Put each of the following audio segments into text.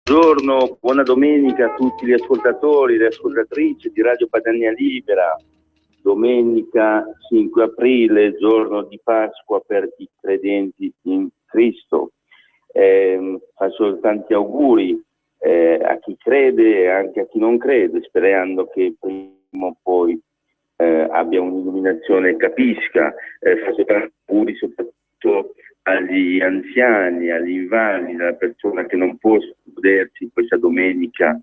Buongiorno, buona domenica a tutti gli ascoltatori e le ascoltatrici di Radio Padania Libera. Domenica 5 aprile, giorno di Pasqua per i credenti in Cristo. Faccio tanti auguri a chi crede e anche a chi non crede, sperando che prima o poi abbia un'illuminazione e capisca. Faccio tanti auguri soprattutto agli anziani, agli invalidi, alla persona che non può godersi questa domenica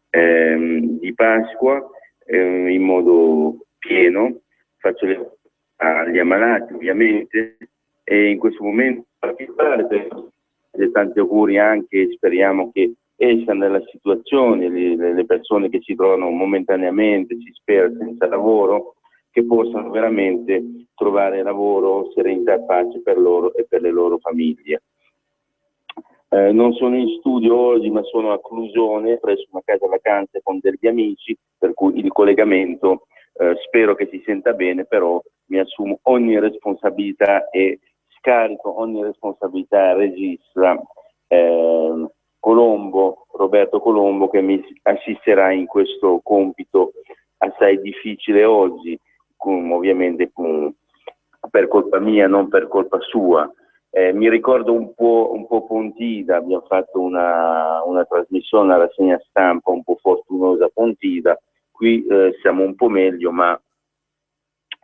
di Pasqua in modo pieno. Faccio agli ammalati ovviamente, e in questo momento particolare tanti auguri anche, speriamo che escano dalla situazione le persone che si trovano momentaneamente, si spera, senza lavoro, che possano veramente trovare lavoro, serenità e pace per loro e per le loro famiglie. Non sono in studio oggi, ma sono a Clusone, presso una casa vacanze con degli amici, per cui il collegamento spero che si senta bene, però mi assumo ogni responsabilità e scarico ogni responsabilità al regista Roberto Colombo, che mi assisterà in questo compito assai difficile oggi, ovviamente per colpa mia, non per colpa sua. Mi ricordo un po' Pontida, abbiamo fatto una trasmissione, una rassegna stampa un po' fortunosa a Pontida. Qui siamo un po' meglio, ma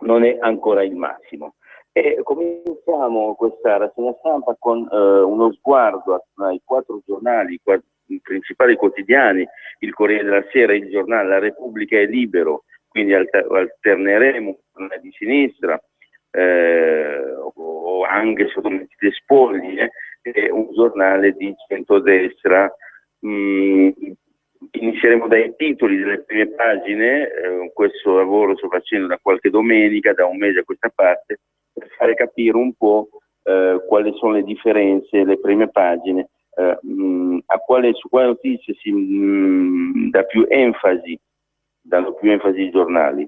non è ancora il massimo. E cominciamo questa rassegna stampa con uno sguardo ai 4 giornali, i principali quotidiani, il Corriere della Sera, il Giornale, La Repubblica e Libero, quindi alterneremo di sinistra o anche sotto le spoglie, un giornale di centrodestra. Inizieremo dai titoli delle prime pagine, questo lavoro sto facendo da qualche domenica, da un mese a questa parte, per fare capire un po' quali sono le differenze, le prime pagine, su quale notizia danno più enfasi i giornali.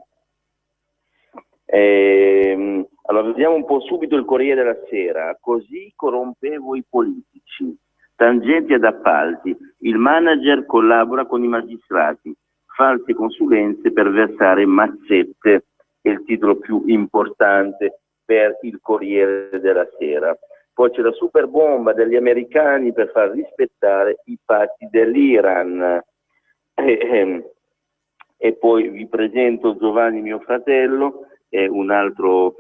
Allora, vediamo un po' subito il Corriere della Sera. Così corrompevo i politici, tangenti ad appalti, il manager collabora con i magistrati, false consulenze per versare mazzette, è il titolo più importante per il Corriere della Sera. Poi c'è la super bomba degli americani per far rispettare i patti dell'Iran. E poi vi presento Giovanni mio fratello, un altro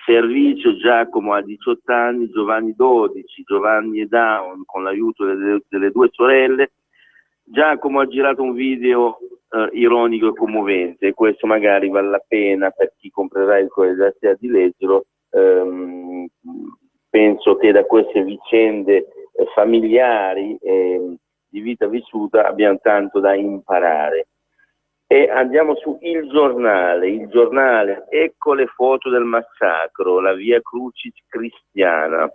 servizio. Giacomo ha 18 anni, Giovanni 12, Giovanni è down con l'aiuto delle 2 sorelle. Giacomo ha girato un video ironico e commovente, questo magari vale la pena per chi comprerà il Corriere della Sera di leggerlo. Penso che da queste vicende familiari di vita vissuta abbiamo tanto da imparare. E andiamo su Il Giornale, ecco le foto del massacro, la via Crucis cristiana.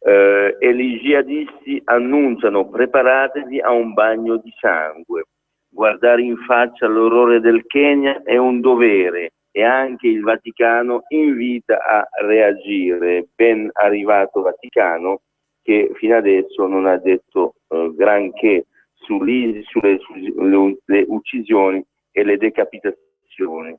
E gli jihadisti annunciano: preparatevi a un bagno di sangue. Guardare in faccia l'orrore del Kenya è un dovere, e anche il Vaticano invita a reagire. Ben arrivato Vaticano, che fino adesso non ha detto granché sulle uccisioni e le decapitazioni.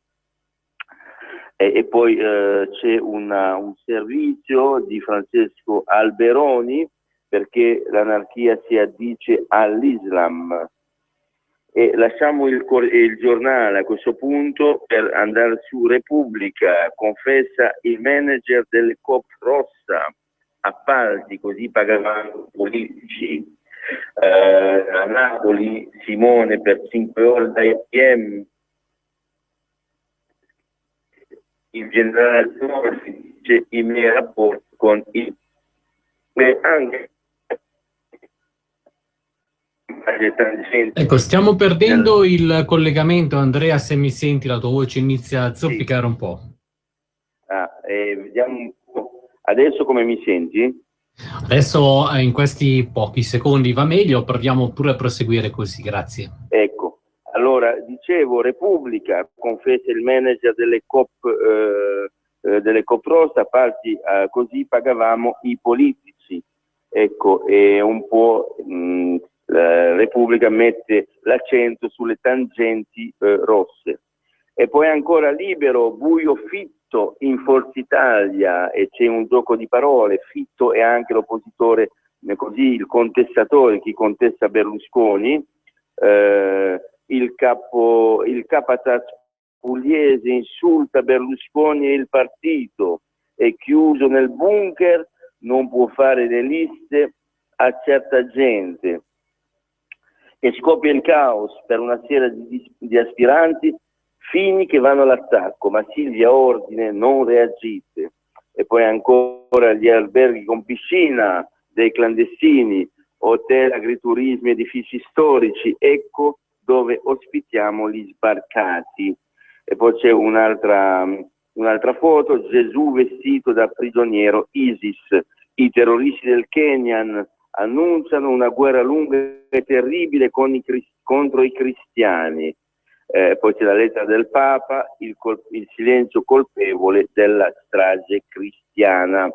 E poi c'è un servizio di Francesco Alberoni, perché l'anarchia si addice all'Islam. E lasciamo il Giornale a questo punto per andare su Repubblica. Confessa il manager delle Coop Rossa, appalti, così pagavano politici. A Napoli Simone per 5 ore da ATM. Il generale Torsi dice: i miei rapporti con il anche. Ecco, stiamo perdendo il collegamento. Andrea, se mi senti, la tua voce inizia a zoppicare un po'. Vediamo un po'. Adesso come mi senti? Adesso in questi pochi secondi va meglio, proviamo pure a proseguire così, grazie. Ecco, allora dicevo, Repubblica confessa il manager delle Coop Rossa, parti così pagavamo i politici. Ecco, è un po' Repubblica Repubblica mette l'accento sulle tangenti rosse. E poi ancora Libero, buio Fitto in Forza Italia, e c'è un gioco di parole. Fitto è anche l'oppositore, così il contestatore, chi contesta Berlusconi. Il capataz pugliese insulta Berlusconi e il partito, è chiuso nel bunker, non può fare le liste a certa gente. E scoppia il caos per una serie di aspiranti, Fini che vanno all'attacco, ma Silvia ordine, non reagite. E poi ancora gli alberghi con piscina dei clandestini, hotel, agriturismi, edifici storici, ecco dove ospitiamo gli sbarcati. E poi c'è un'altra foto, Gesù vestito da prigioniero ISIS. I terroristi del Kenya annunciano una guerra lunga e terribile contro i cristiani. Poi c'è la lettera del Papa, il silenzio colpevole della strage cristiana.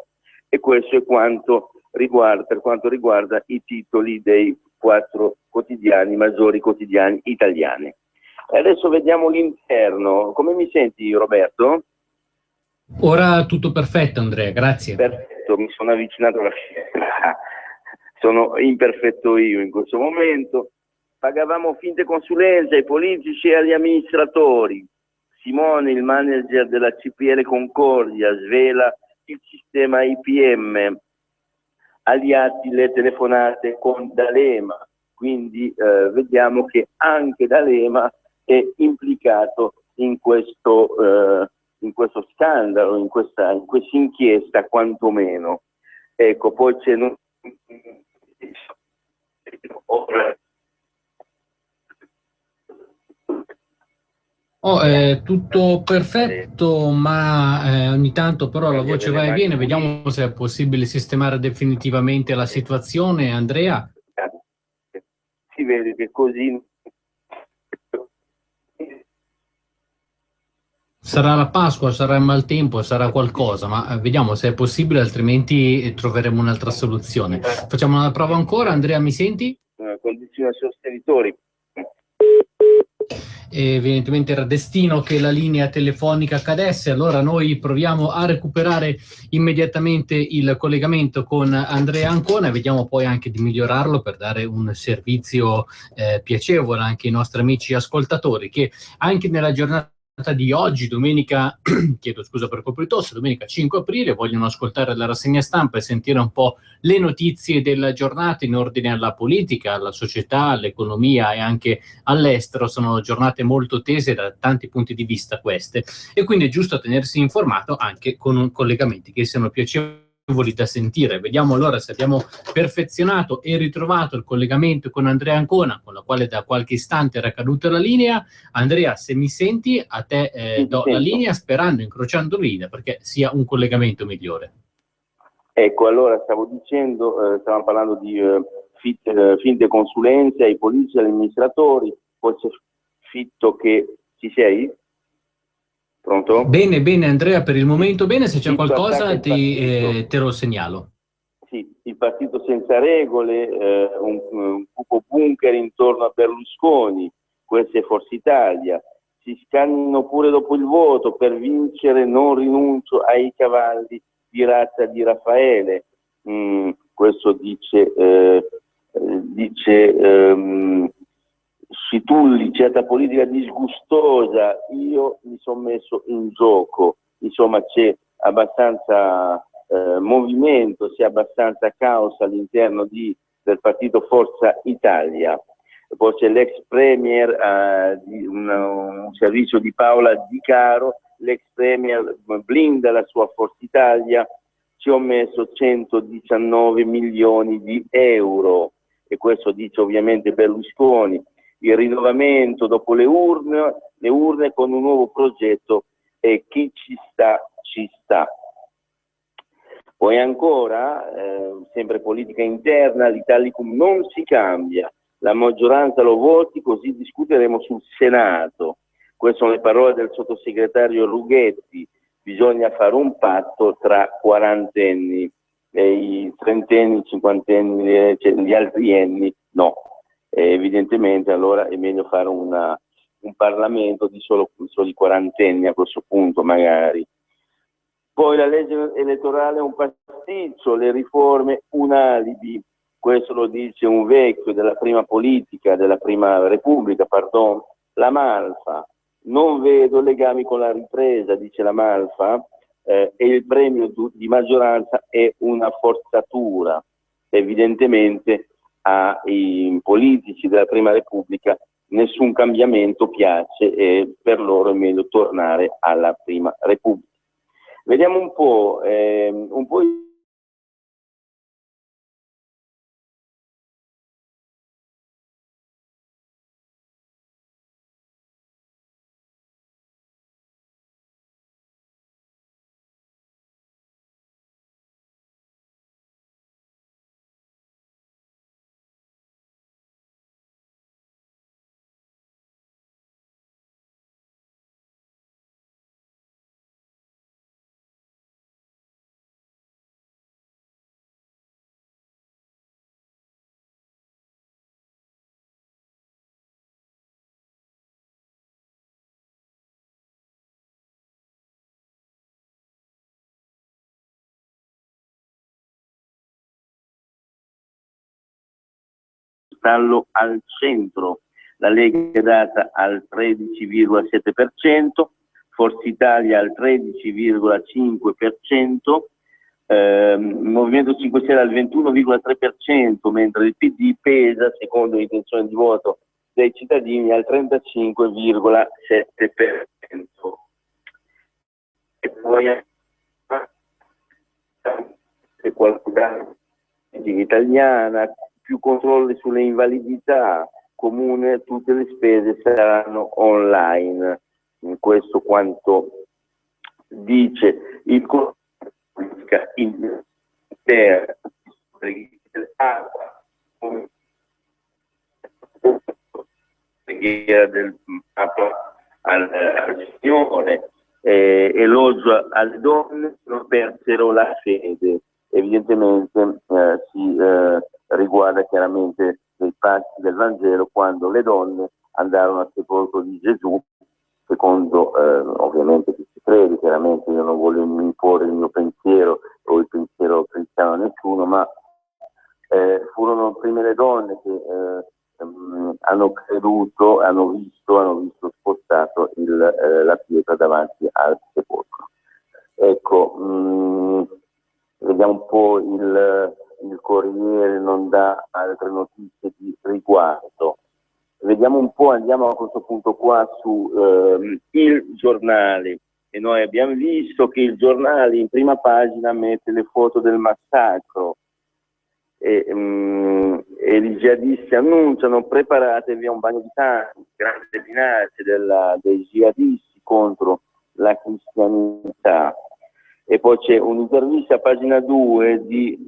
E questo è per quanto riguarda i titoli dei 4 maggiori quotidiani italiani. E adesso vediamo l'interno. Come mi senti, Roberto? Ora tutto perfetto, Andrea, grazie. Perfetto, mi sono avvicinato alla finestra. Sono imperfetto io in questo momento. Pagavamo finte consulenze ai politici e agli amministratori. Simone, il manager della CPL Concordia, svela il sistema IPM. Agli atti le telefonate con D'Alema. Quindi vediamo che anche D'Alema è implicato in questo scandalo, in questa inchiesta quantomeno. Ecco, poi c'è tutto perfetto, ma ogni tanto però la voce va e viene. Vediamo se è possibile sistemare definitivamente la situazione, Andrea. Si vede che così sarà la Pasqua, sarà il maltempo, sarà qualcosa, ma vediamo se è possibile, altrimenti troveremo un'altra soluzione. Facciamo una prova ancora. Andrea, mi senti? Condizioni sostenitori. Evidentemente era destino che la linea telefonica cadesse, allora noi proviamo a recuperare immediatamente il collegamento con Andrea Ancona e vediamo poi anche di migliorarlo per dare un servizio piacevole anche ai nostri amici ascoltatori, che anche nella giornata di oggi, domenica, chiedo scusa per colpo di tosse, domenica 5 aprile, vogliono ascoltare la rassegna stampa e sentire un po' le notizie della giornata in ordine alla politica, alla società, all'economia e anche all'estero. Sono giornate molto tese da tanti punti di vista queste, e quindi è giusto tenersi informato anche con collegamenti che siano piacevoli da sentire. Vediamo allora se abbiamo perfezionato e ritrovato il collegamento con Andrea Ancona, con la quale da qualche istante era caduta la linea. Andrea, se mi senti, a te do la linea, sperando, incrociando le linee, perché sia un collegamento migliore. Ecco, allora stavamo parlando di finte consulenze ai politici e agli amministratori, poi c'è Fitto che... Ci sei? Pronto? Bene, Andrea, per il momento bene, se c'è qualcosa te lo segnalo. Sì, il partito senza regole, un cupo bunker intorno a Berlusconi, questa è Forza Italia, si scannino pure dopo il voto, per vincere non rinuncio ai cavalli di razza di Raffaele, questo dice Scitulli, certa politica disgustosa, io mi sono messo in gioco, insomma c'è abbastanza movimento, c'è abbastanza caos all'interno del partito Forza Italia. Poi c'è l'ex premier di un servizio di Paola Di Caro, l'ex premier blinda la sua Forza Italia, ci ho messo 119 milioni di euro, e questo dice ovviamente Berlusconi. Il rinnovamento dopo le urne con un nuovo progetto, e chi ci sta, ci sta. Poi ancora, sempre politica interna, l'Italicum non si cambia, la maggioranza lo voti, così discuteremo sul Senato. Queste sono le parole del sottosegretario Rughetti, bisogna fare un patto tra quarantenni, i trentenni, cinquantenni, gli altrienni no. evidentemente allora è meglio fare un Parlamento di soli quarantenni a questo punto magari. Poi la legge elettorale è un pasticcio, le riforme un alibi, questo lo dice un vecchio della prima politica, della prima Repubblica, pardon, la Malfa. Non vedo legami con la ripresa, dice la Malfa, e il premio di maggioranza è una forzatura. Evidentemente ai politici della prima Repubblica nessun cambiamento piace e per loro è meglio tornare alla prima Repubblica. Vediamo un po'. Stallo al centro, la Lega è data al 13,7%, Forza Italia al 13,5%, Movimento 5 Stelle al 21,3%, mentre il PD pesa, secondo l'intenzione di voto dei cittadini, al 35,7%. E poi se qualcuno italiana, più controlli sulle invalidità, comune, tutte le spese saranno online. In questo quanto dice il politica intera preghiera del Papa al Signore, elogio alle donne, non persero la fede. Evidentemente si riguarda chiaramente dei passi del Vangelo quando le donne andarono al sepolcro di Gesù, secondo ovviamente chi ci crede, chiaramente io non voglio imporre il mio pensiero o il pensiero cristiano a nessuno, ma furono prime le donne che hanno creduto, hanno visto spostato la pietra davanti al sepolcro. Ecco, vediamo un po', il Corriere non dà altre notizie di riguardo. Vediamo un po', andiamo a questo punto qua su Il Giornale, e noi abbiamo visto che Il Giornale in prima pagina mette le foto del massacro e i jihadisti annunciano: preparatevi a un bagno di sangue, grande minaccia dei jihadisti contro la cristianità. E poi c'è un'intervista a pagina 2 di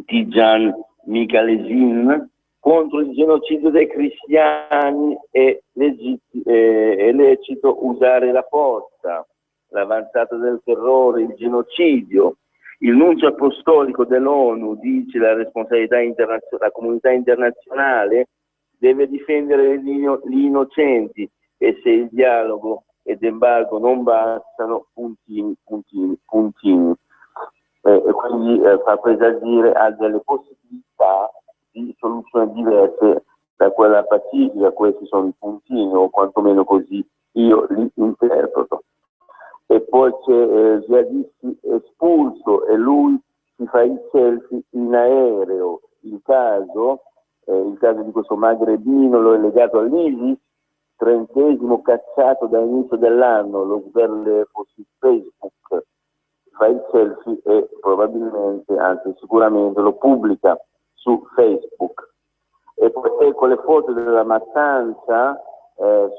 Tijan Mikhalesin contro il genocidio dei cristiani. È lecito usare la forza, l'avanzata del terrore, il genocidio. Il nuncio apostolico dell'ONU dice: la responsabilità la comunità internazionale deve difendere gli innocenti, e se il dialogo ed embargo non bastano, puntini. E quindi fa presagire a delle possibilità di soluzioni diverse da quella pacifica. Questi sono i puntini, o quantomeno così io li interpreto. E poi c'è jihadisti espulso e lui si fa il selfie in aereo. Il caso di questo magrebino lo è legato all'ISIS, 30° cacciato da inizio dell'anno, lo sberle su Facebook, fa il selfie e probabilmente, anzi sicuramente lo pubblica su Facebook. E poi ecco le foto della mattanza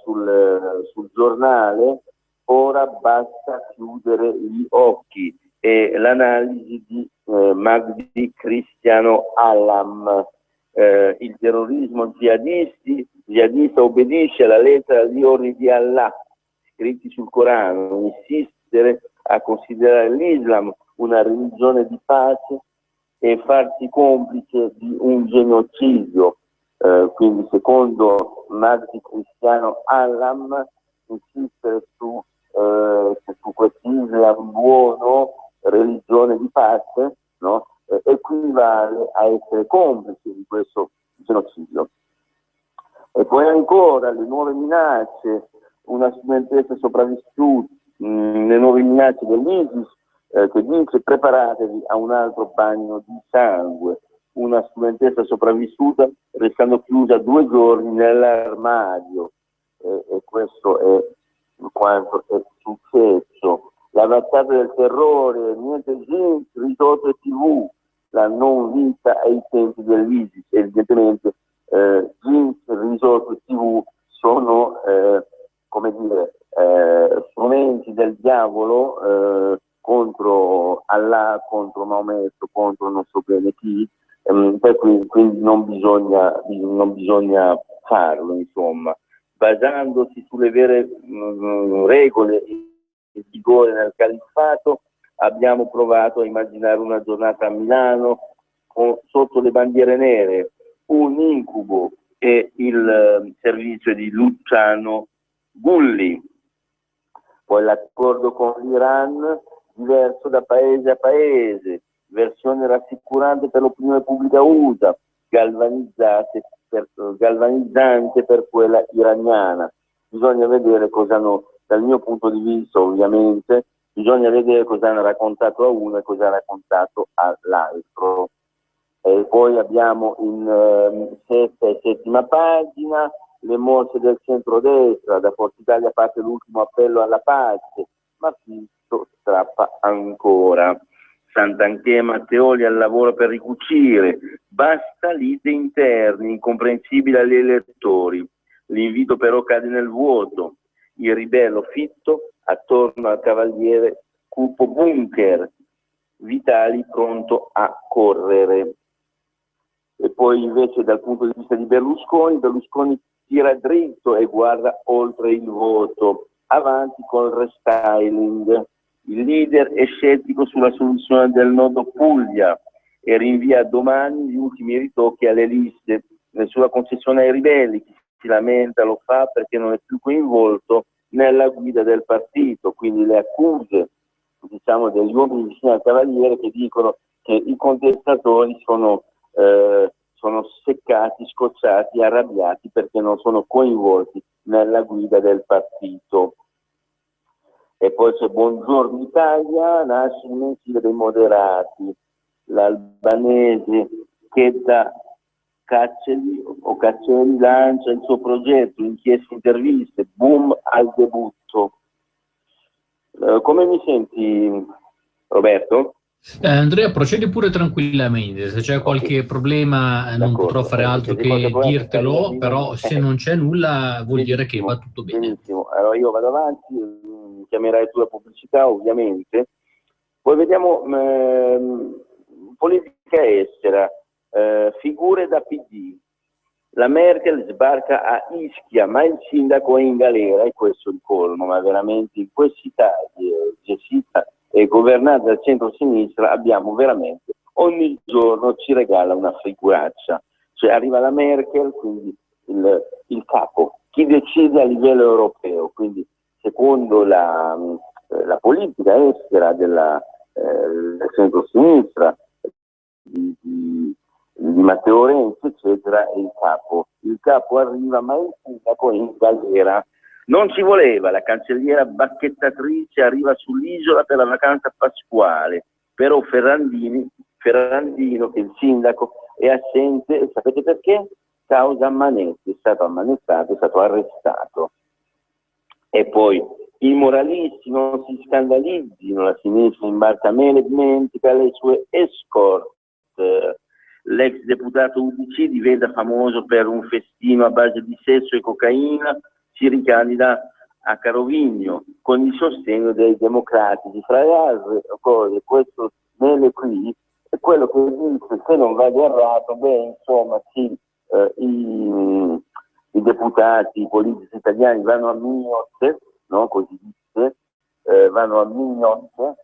sul Giornale. Ora basta chiudere gli occhi, e l'analisi di Magdi Cristiano Allam. Il terrorismo jihadista obbedisce alla lettera degli ordini di Allah scritti sul Corano. Insistere a considerare l'Islam una religione di pace e farsi complice di un genocidio. Quindi secondo Magdi Cristiano Hallam, insistere su questo Islam buono, religione di pace, no? Equivale a essere complice di questo genocidio. E poi ancora le nuove minacce, una studentessa sopravvissuta, le nuove minacce dell'ISIS che dice preparatevi a un altro bagno di sangue. Una studentessa sopravvissuta restando chiusa 2 giorni nell'armadio, e questo è quanto è successo. La battaglia del terrore, niente jeans, risotto e TV, la non vita ai tempi dell'ISIS. Evidentemente jeans, risotto e TV sono come dire strumenti del diavolo contro Allah, contro Maometto, contro non so bene chi. Per cui quindi non bisogna farlo, insomma, basandosi sulle vere regole in vigore nel califfato. Abbiamo provato a immaginare una giornata a Milano sotto le bandiere nere, un incubo, e il servizio di Luciano Gulli. Poi l'accordo con l'Iran, diverso da paese a paese, versione rassicurante per l'opinione pubblica USA, galvanizzante per quella iraniana. Bisogna vedere cosa hanno, dal mio punto di vista ovviamente, bisogna vedere cosa hanno raccontato a uno e cosa ha raccontato all'altro. E poi abbiamo in sesta e settima pagina le mosse del centrodestra. Da Forza Italia parte l'ultimo appello alla pace, ma Fitto strappa ancora. Sant'Anché e Matteoli al lavoro per ricucire, basta lite interni, incomprensibili agli elettori. L'invito però cade nel vuoto. Il ribello Fitto attorno al cavaliere cupo bunker, Vitali pronto a correre. E poi invece dal punto di vista di Berlusconi tira dritto e guarda oltre il voto, avanti col restyling. Il leader è scettico sulla soluzione del nodo Puglia e rinvia a domani gli ultimi ritocchi alle liste. Nessuna concessione ai ribelli, chi si lamenta lo fa perché non è più coinvolto nella guida del partito. Quindi le accuse, diciamo, degli uomini vicini al Cavaliere che dicono che i contestatori sono seccati, scocciati, arrabbiati perché non sono coinvolti nella guida del partito. E poi c'è Buongiorno Italia, nasce il mensile dei moderati, l'albanese Chedda Caccelli lancia il suo progetto, inchieste, interviste, boom al debutto. Come mi senti, Roberto? Andrea, procedi pure tranquillamente, se c'è qualche problema non potrò fare altro che dirtelo, però se non c'è nulla vuol dire che va tutto bene. Benissimo, allora io vado avanti, chiamerai tu la pubblicità ovviamente. Poi vediamo politica estera, figure da PD. La Merkel sbarca a Ischia, ma il sindaco è in galera, e questo è il colmo, ma veramente in questa Italia gestita e governata dal centro-sinistra abbiamo veramente, ogni giorno ci regala una figuraccia. Cioè arriva la Merkel, quindi il capo, chi decide a livello europeo, quindi secondo la politica estera del centro-sinistra, di Matteo Renzi, eccetera, è il capo. Il capo arriva, ma il sindaco è in galera. Non ci voleva, la cancelliera bacchettatrice arriva sull'isola per la vacanza pasquale, però Ferrandino, che il sindaco, è assente, e sapete perché? Causa Manetti, è stato ammanettato, è stato arrestato. E poi i moralisti non si scandalizzino, la sinistra imbarca mele e dimentica le sue escort. L'ex deputato UDC diventa famoso per un festino a base di sesso e cocaina, si ricandida a Carovigno con il sostegno dei democratici. Fra le altre cose, questo nelle qui è quello che dice, se non vado errato, insomma, sì, i deputati, i politici italiani vanno a mignotte, no? Così dice, vanno a mignotte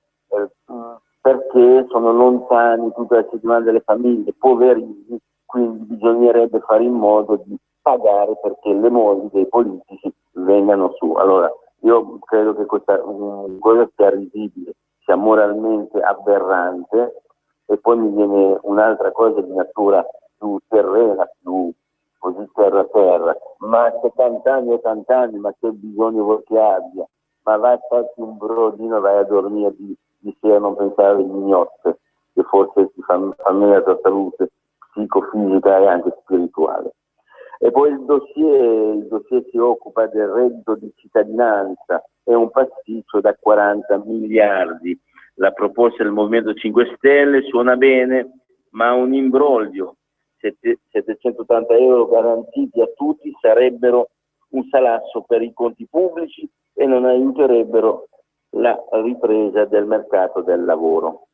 perché sono lontani tutta la settimana dalle famiglie, poverini, quindi bisognerebbe fare in modo di pagare perché le mogli dei politici vengano su. Allora, io credo che questa cosa sia risibile, sia moralmente aberrante, e poi mi viene un'altra cosa di natura più terrena, più così terra, ma 70 anni, 80 anni, ma che bisogno vuoi che abbia? Ma vai a farti un brodino e vai a dormire di sera, non pensare alle mignotte, che forse ti fa meglio la tua salute psicofisica e anche spirituale. E poi il dossier si occupa del reddito di cittadinanza, è un pasticcio da 40 miliardi. La proposta del Movimento 5 Stelle suona bene, ma un imbroglio. 780 euro garantiti a tutti sarebbero un salasso per i conti pubblici e non aiuterebbero la ripresa del mercato del lavoro.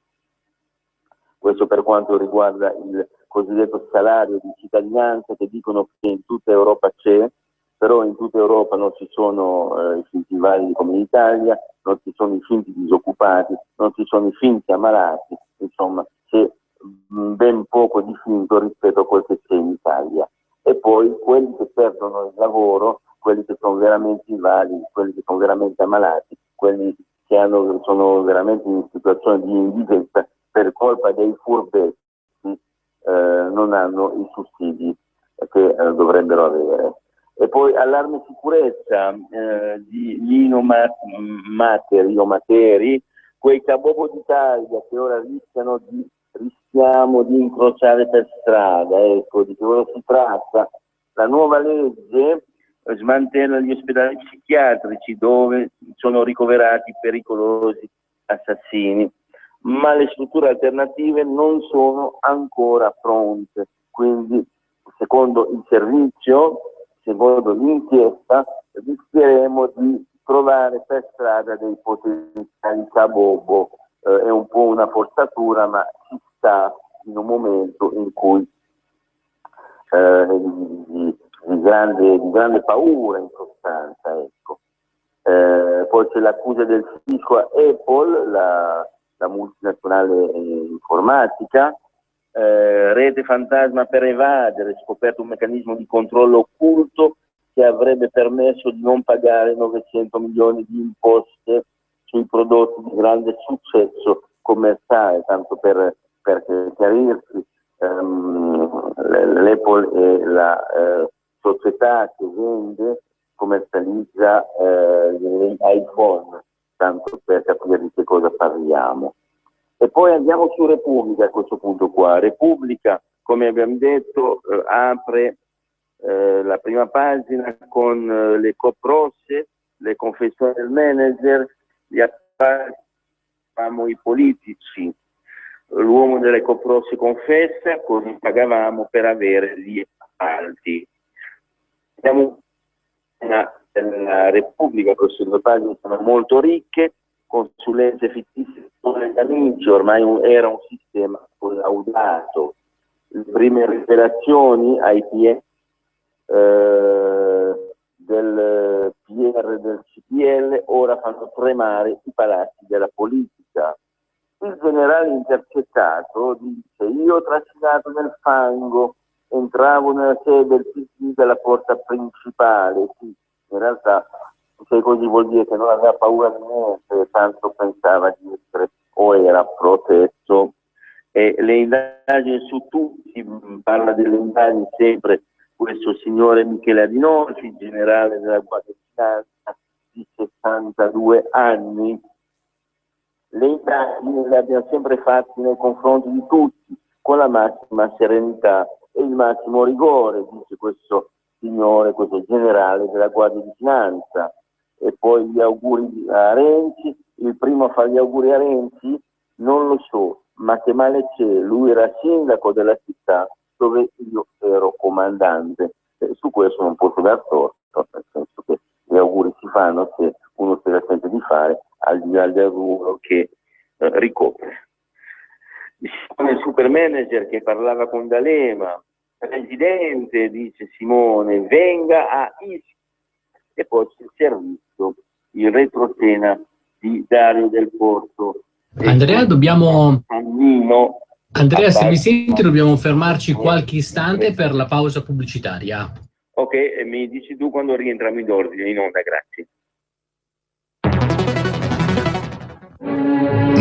Questo per quanto riguarda il cosiddetto salario di cittadinanza, che dicono che in tutta Europa c'è, però in tutta Europa non ci sono i finti validi come in Italia, non ci sono i finti disoccupati, non ci sono i finti ammalati, insomma c'è ben poco di finto rispetto a quel che c'è in Italia. E poi quelli che perdono il lavoro, quelli che sono veramente invalidi, quelli che sono veramente ammalati, quelli che sono veramente in situazione di indigenza per colpa dei furbetti, non hanno i sussidi che dovrebbero avere. E poi allarme sicurezza di Lino Materi, quei cabobo d'Italia che ora rischiamo di incrociare per strada. Ecco, di che cosa si tratta? La nuova legge smantella gli ospedali psichiatrici dove sono ricoverati pericolosi assassini, ma le strutture alternative non sono ancora pronte, quindi secondo il servizio, secondo l'inchiesta, rischieremo di trovare per strada dei potenziali cabobo. È un po' una forzatura, ma ci sta in un momento in cui di grande paura in sostanza, ecco. Poi c'è l'accusa del fisco a Apple, la multinazionale informatica, rete fantasma per evadere, scoperto un meccanismo di controllo occulto che avrebbe permesso di non pagare 900 milioni di imposte sui prodotti di grande successo commerciale, tanto per chiarirsi. L'Apple è la società che commercializza gli iPhone, tanto per capire di che cosa parliamo. E poi andiamo su Repubblica a questo punto qua. Repubblica, come abbiamo detto, apre la prima pagina con le coprosse, le confessioni del manager, gli appalti, i politici. L'uomo delle coprosse confessa, così pagavamo per avere gli appalti. Siamo nella Repubblica, queste due pagine sono molto ricche, consulenze fittizie degli amici, ormai era un sistema collaudato. Le prime rivelazioni ai PM del PR del CPL ora fanno tremare i palazzi della politica. Il generale intercettato dice: io ho trascinato nel fango, entravo nella sede del PD dalla porta principale. Sì, in realtà se così vuol dire che non aveva paura di niente, tanto pensava di essere o era protetto. E le indagini su tutti, parla delle indagini sempre questo signore Michele Adinolfi, generale della Guardia di Finanza di 62 anni. Le indagini le abbiamo sempre fatte nei confronti di tutti, con la massima serenità e il massimo rigore, dice questo signore, questo generale della Guardia di Finanza. E poi gli auguri a Renzi, il primo a fare gli auguri a Renzi, non lo so, ma che male c'è, lui era sindaco della città dove io ero comandante. Su questo non posso dar torto, nel senso che gli auguri si fanno se uno se la sente di fare, al di là del ruolo che ricopre. Il super manager che parlava con D'Alema, presidente, dice Simone, venga a Ischia. E poi c'è il servizio, il retroscena di Dario Del Porto. Andrea, dobbiamo... Cammino Andrea, se mi abbassa. senti, dobbiamo fermarci qualche istante per la pausa pubblicitaria. Ok, e mi dici tu quando rientriamo in ordine in onda, grazie.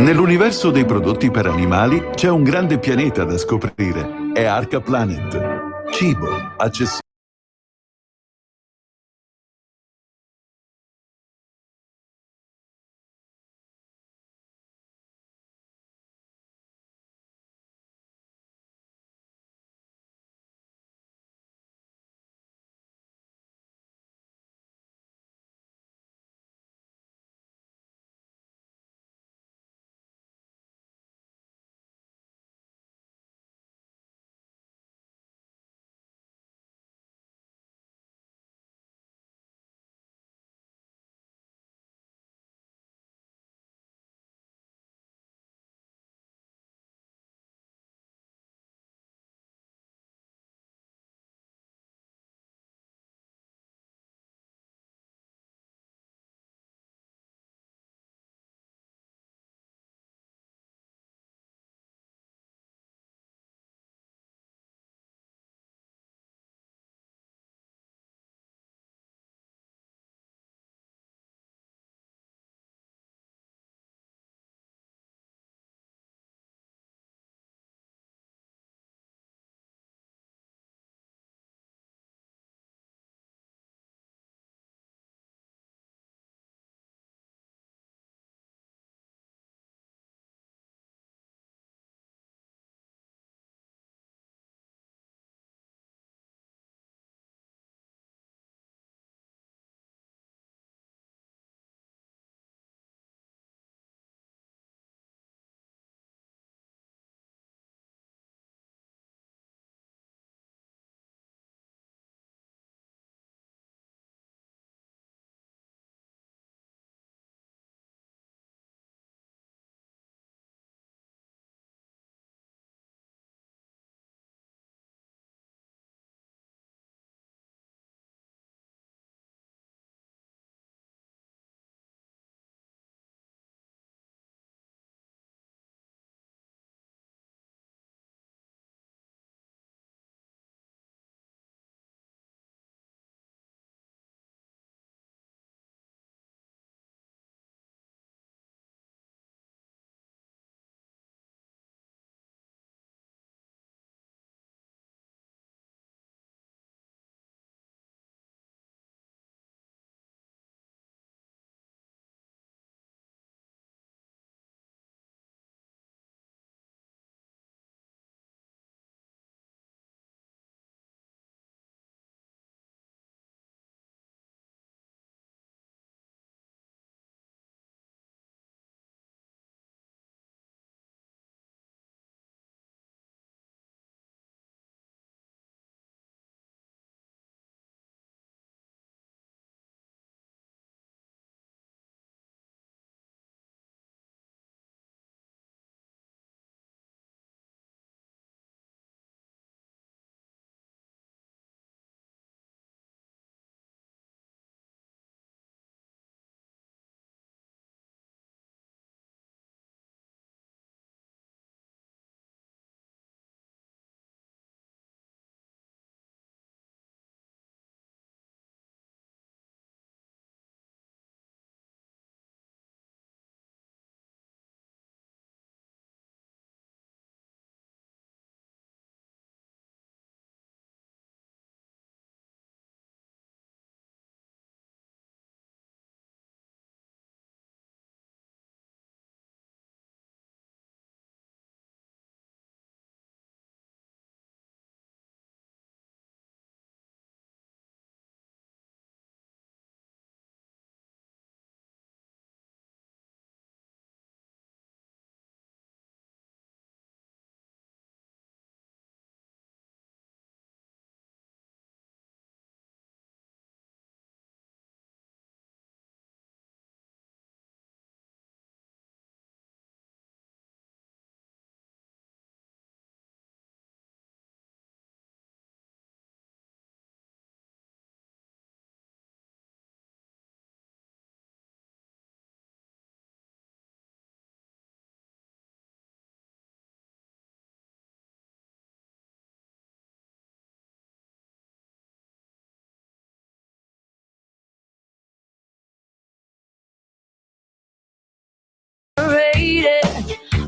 Nell'universo dei prodotti per animali c'è un grande pianeta da scoprire. È Arca Planet. Cibo, accessori.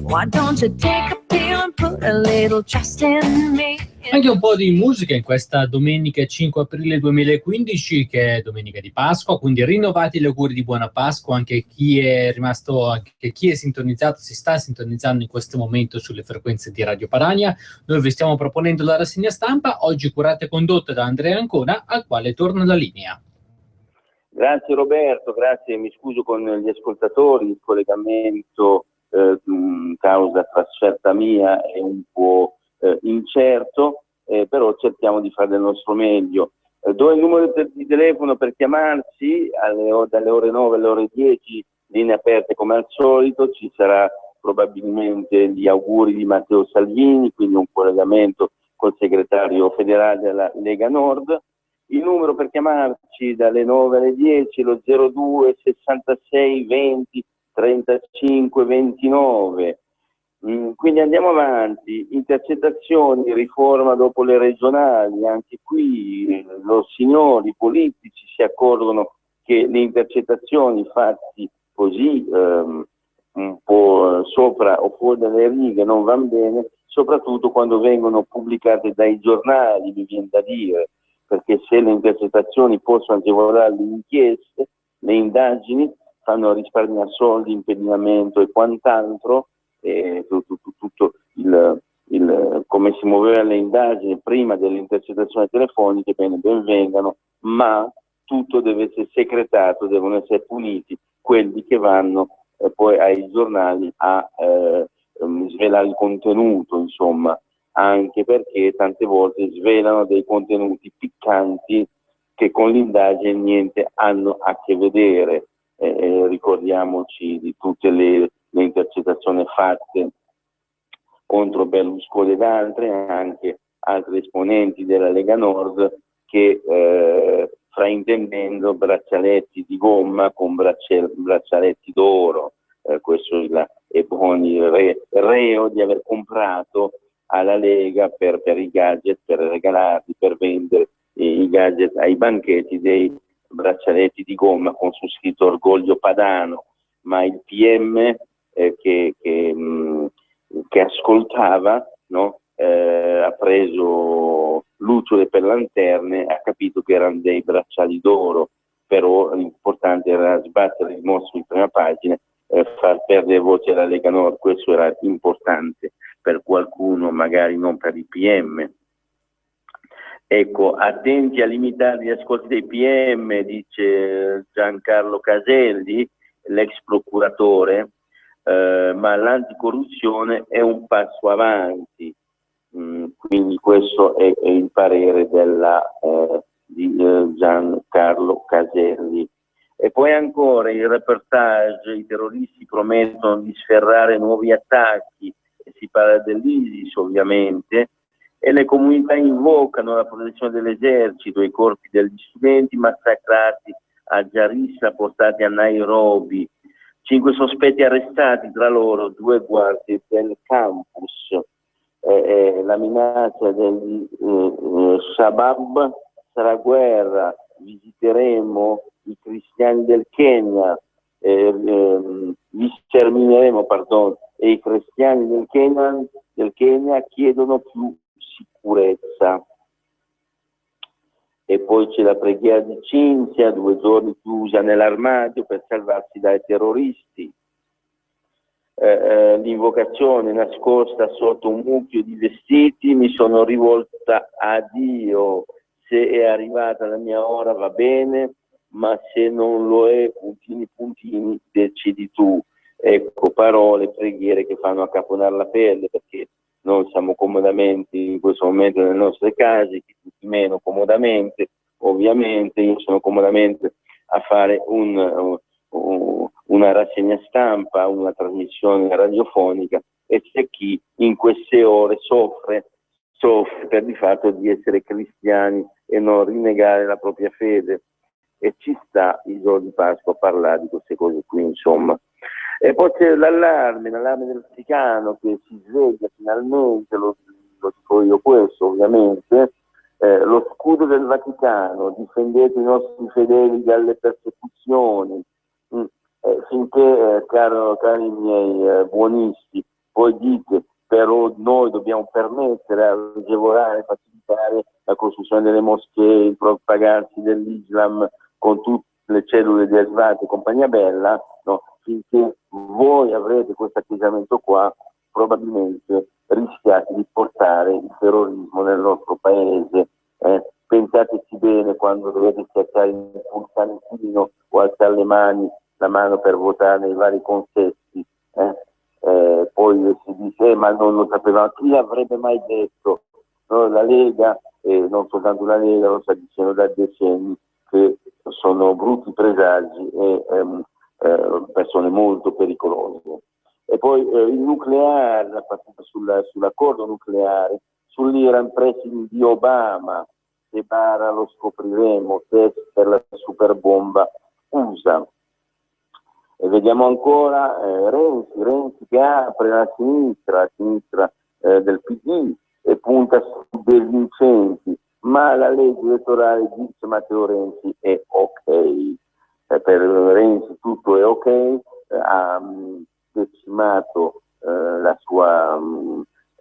Why don't you take a pill and put a little trust in me? Anche un po' di musica in questa domenica 5 aprile 2015, che è domenica di Pasqua, quindi rinnovati gli auguri di buona Pasqua anche a chi è rimasto, anche chi è sintonizzato, si sta sintonizzando in questo momento sulle frequenze di Radio Padania. Noi vi stiamo proponendo la rassegna stampa, oggi curata e condotta da Andrea Ancona, al quale torna la linea. Grazie Roberto, grazie, mi scuso con gli ascoltatori, il collegamento causa trasferta mia è un po' incerto, però cerchiamo di fare del nostro meglio. Do il numero di telefono per chiamarci dalle ore 9 alle ore 10, linee aperte come al solito, ci sarà probabilmente gli auguri di Matteo Salvini, quindi un collegamento col segretario federale della Lega Nord. Il numero per chiamarci dalle 9 alle 10 lo 02 66 20 35 29. Quindi andiamo avanti, intercettazioni, riforma dopo le regionali, anche qui los signori politici si accorgono che le intercettazioni fatte così un po' sopra o fuori dalle righe non vanno bene, soprattutto quando vengono pubblicate dai giornali, mi viene da dire, perché se le intercettazioni possono agevolare le inchieste, le indagini, fanno risparmiare soldi, impedimento e quant'altro, tutto come si muoveva le indagini prima delle intercettazioni telefoniche, bene, ben vengano, ma tutto deve essere segretato, devono essere puniti quelli che vanno poi ai giornali a svelare il contenuto, insomma, anche perché tante volte svelano dei contenuti piccanti che con l'indagine niente hanno a che vedere. Ricordiamoci di tutte le intercettazioni fatte contro Berlusconi ed altre, anche altri esponenti della Lega Nord che fraintendendo braccialetti di gomma con braccialetti d'oro, questo è Boni reo di aver comprato alla Lega per i gadget, per regalarli, per vendere i gadget ai banchetti dei braccialetti di gomma con su scritto Orgoglio Padano, ma il PM che ascoltava, no? Ha preso lucciole per lanterne, ha capito che erano dei bracciali d'oro, però l'importante era sbattere il mostro in prima pagina, far perdere voce alla Lega Nord, questo era importante per qualcuno, magari non per il PM. Ecco, attenti a limitare gli ascolti dei PM, dice Giancarlo Caselli, l'ex procuratore, ma l'anticorruzione è un passo avanti, quindi questo è il parere di Giancarlo Caselli. E poi ancora il reportage, i terroristi promettono di sferrare nuovi attacchi, e si parla dell'ISIS ovviamente, e le comunità invocano la protezione dell'esercito, i corpi degli studenti massacrati a Garissa, portati a Nairobi, 5 sospetti arrestati, tra loro 2 guardie del campus. La minaccia degli Shabab sarà guerra, visiteremo i cristiani del Kenya, li stermineremo, e i cristiani del Kenya chiedono più sicurezza. E poi c'è la preghiera di Cinzia, 2 giorni chiusa nell'armadio per salvarsi dai terroristi. L'invocazione nascosta sotto un mucchio di vestiti, mi sono rivolta a Dio, se è arrivata la mia ora va bene, ma se non lo è, puntini puntini, decidi tu. Ecco, parole, preghiere che fanno accaponare la pelle, perché noi siamo comodamente in questo momento nelle nostre case, tutti meno comodamente, ovviamente. Io sono comodamente a fare una rassegna stampa, una trasmissione radiofonica, e c'è chi in queste ore soffre per il fatto di essere cristiani e non rinnegare la propria fede, e ci sta il giorno di Pasqua a parlare di queste cose qui, insomma. E poi c'è l'allarme del Vaticano che si sveglia finalmente, lo dico io questo ovviamente, lo scudo del Vaticano, difendete i nostri fedeli dalle persecuzioni, finché, cari miei buonisti, poi dite però noi dobbiamo permettere, agevolare, facilitare la costruzione delle moschee, il propagarsi dell'Islam con tutte le cellule derivate e compagnia bella, no? Finché voi avrete questo atteggiamento qua, probabilmente rischiate di portare il terrorismo nel nostro paese. Pensateci bene quando dovete schiacciare il pulsantino o alzare la mano per votare nei vari consessi. Poi si dice ma non lo sapevamo, chi l'avrebbe mai detto? No, la Lega, non soltanto la Lega, lo sta dicendo da decenni che sono brutti presagi e persone molto pericolose. E poi il nucleare, la partita sull'accordo nucleare, sull'Iran pressing di Obama, se Bara lo scopriremo, test per la superbomba USA. E vediamo ancora Renzi che apre la sinistra del PD e punta su De Vincenti, ma la legge elettorale dice Matteo Renzi è ok. Per Renzi tutto è ok, ha decimato la sua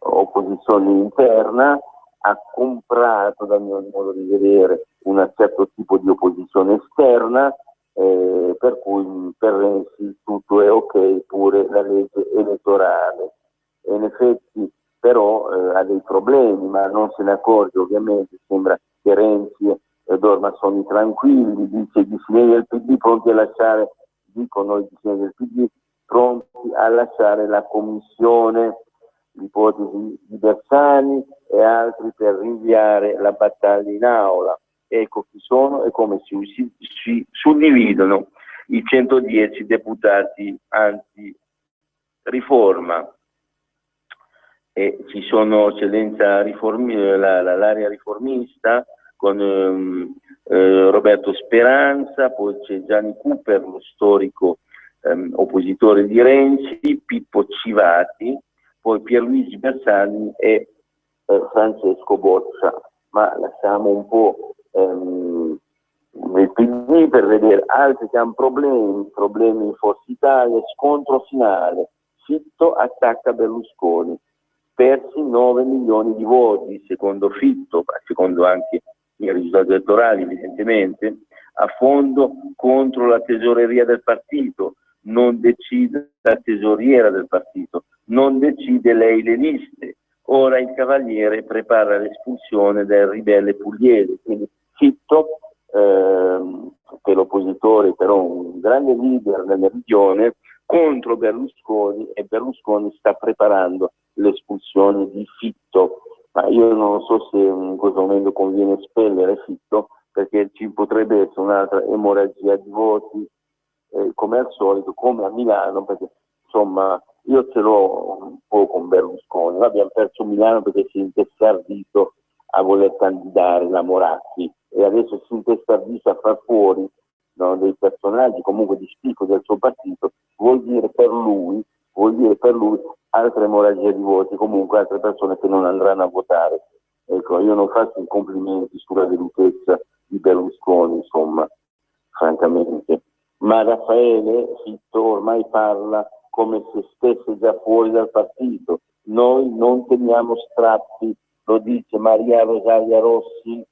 opposizione interna, ha comprato, dal mio modo di vedere, un certo tipo di opposizione esterna, per cui per Renzi tutto è ok, pure la legge elettorale. E in effetti però ha dei problemi, ma non se ne accorge ovviamente, sembra che Renzi dorma sonni tranquilli, dice i dissidenti del PD pronti a lasciare, dicono i dissidenti del PD, pronti a lasciare la commissione, l'ipotesi di Bersani e altri per rinviare la battaglia in aula. Ecco chi sono e come si suddividono i 110 deputati anti-riforma. E ci sono eccellenza l'area riformista con Roberto Speranza, poi c'è Gianni Cooper, lo storico oppositore di Renzi, Pippo Civati, poi Pierluigi Bersani e Francesco Boccia. Ma lasciamo un po' il PD per vedere altri che hanno problemi in Forza Italia, scontro finale, Fitto attacca Berlusconi, persi 9 milioni di voti secondo Fitto, ma secondo anche i risultati elettorali evidentemente, a fondo contro la tesoreria del partito, non decide la tesoriera del partito, non decide lei le liste. Ora il Cavaliere prepara l'espulsione del ribelle Pugliese, quindi Fitto, che è l'oppositore, però un grande leader nella regione, contro Berlusconi, e Berlusconi sta preparando l'espulsione di Fitto. Ma io non so se in questo momento conviene espellere Fitto, perché ci potrebbe essere un'altra emorragia di voti, come al solito, come a Milano, perché insomma io ce l'ho un po' con Berlusconi. Noi abbiamo perso Milano perché si è intestardito a voler candidare la Moratti e adesso si è intestardito a far fuori, no, dei personaggi comunque di spicco del suo partito. Vuol dire per lui altre emorragie di voti, comunque altre persone che non andranno a votare. Ecco, io non faccio i complimenti sulla velutezza di Berlusconi, insomma, francamente. Ma Raffaele Fitto ormai parla come se stesse già fuori dal partito. Noi non teniamo strappi, lo dice Maria Rosaria Rossi,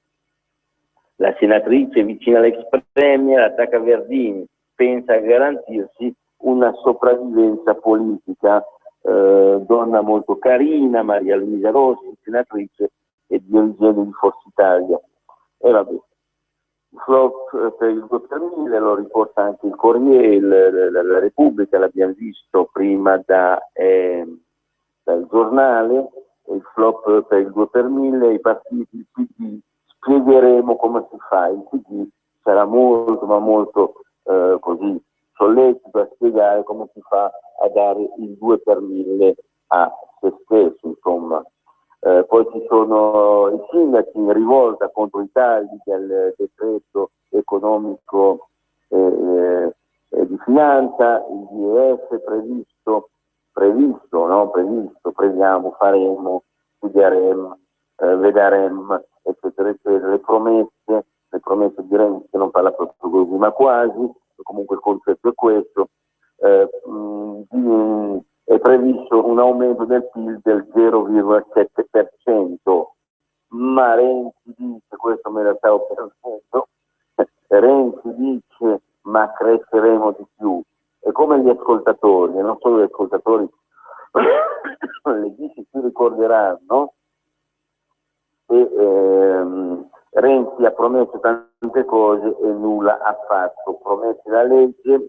la senatrice vicina all'ex premier, attacca Verdini, pensa a garantirsi una sopravvivenza politica. Donna molto carina, Maria Luisa Rossi, senatrice e di origine di Forza Italia. E vabbè, flop per il 2 per 1000 lo riporta anche il Corriere, la Repubblica, l'abbiamo visto prima dal giornale. Il flop per il 2 per 1000, i partiti, il PD, spiegheremo come si fa. Il PD sarà molto ma molto così sollecito a spiegare come si fa a dare il 2 per 1000 a se stesso, insomma. Poi ci sono i sindaci in rivolta contro i tagli del decreto economico di finanza, il DEF previsto, prendiamo, faremo, studieremo, vedremo, eccetera, eccetera. Le promesse di Renzi, che non parla proprio così, ma quasi, comunque il concetto è questo. È previsto un aumento del PIL del 0,7%, ma Renzi dice, questo me lo stavo pensando, Renzi dice ma cresceremo di più. E come gli ascoltatori, e non solo gli ascoltatori, le dici si ricorderanno, e Renzi ha promesso tante cose e nulla ha fatto. Promette la legge,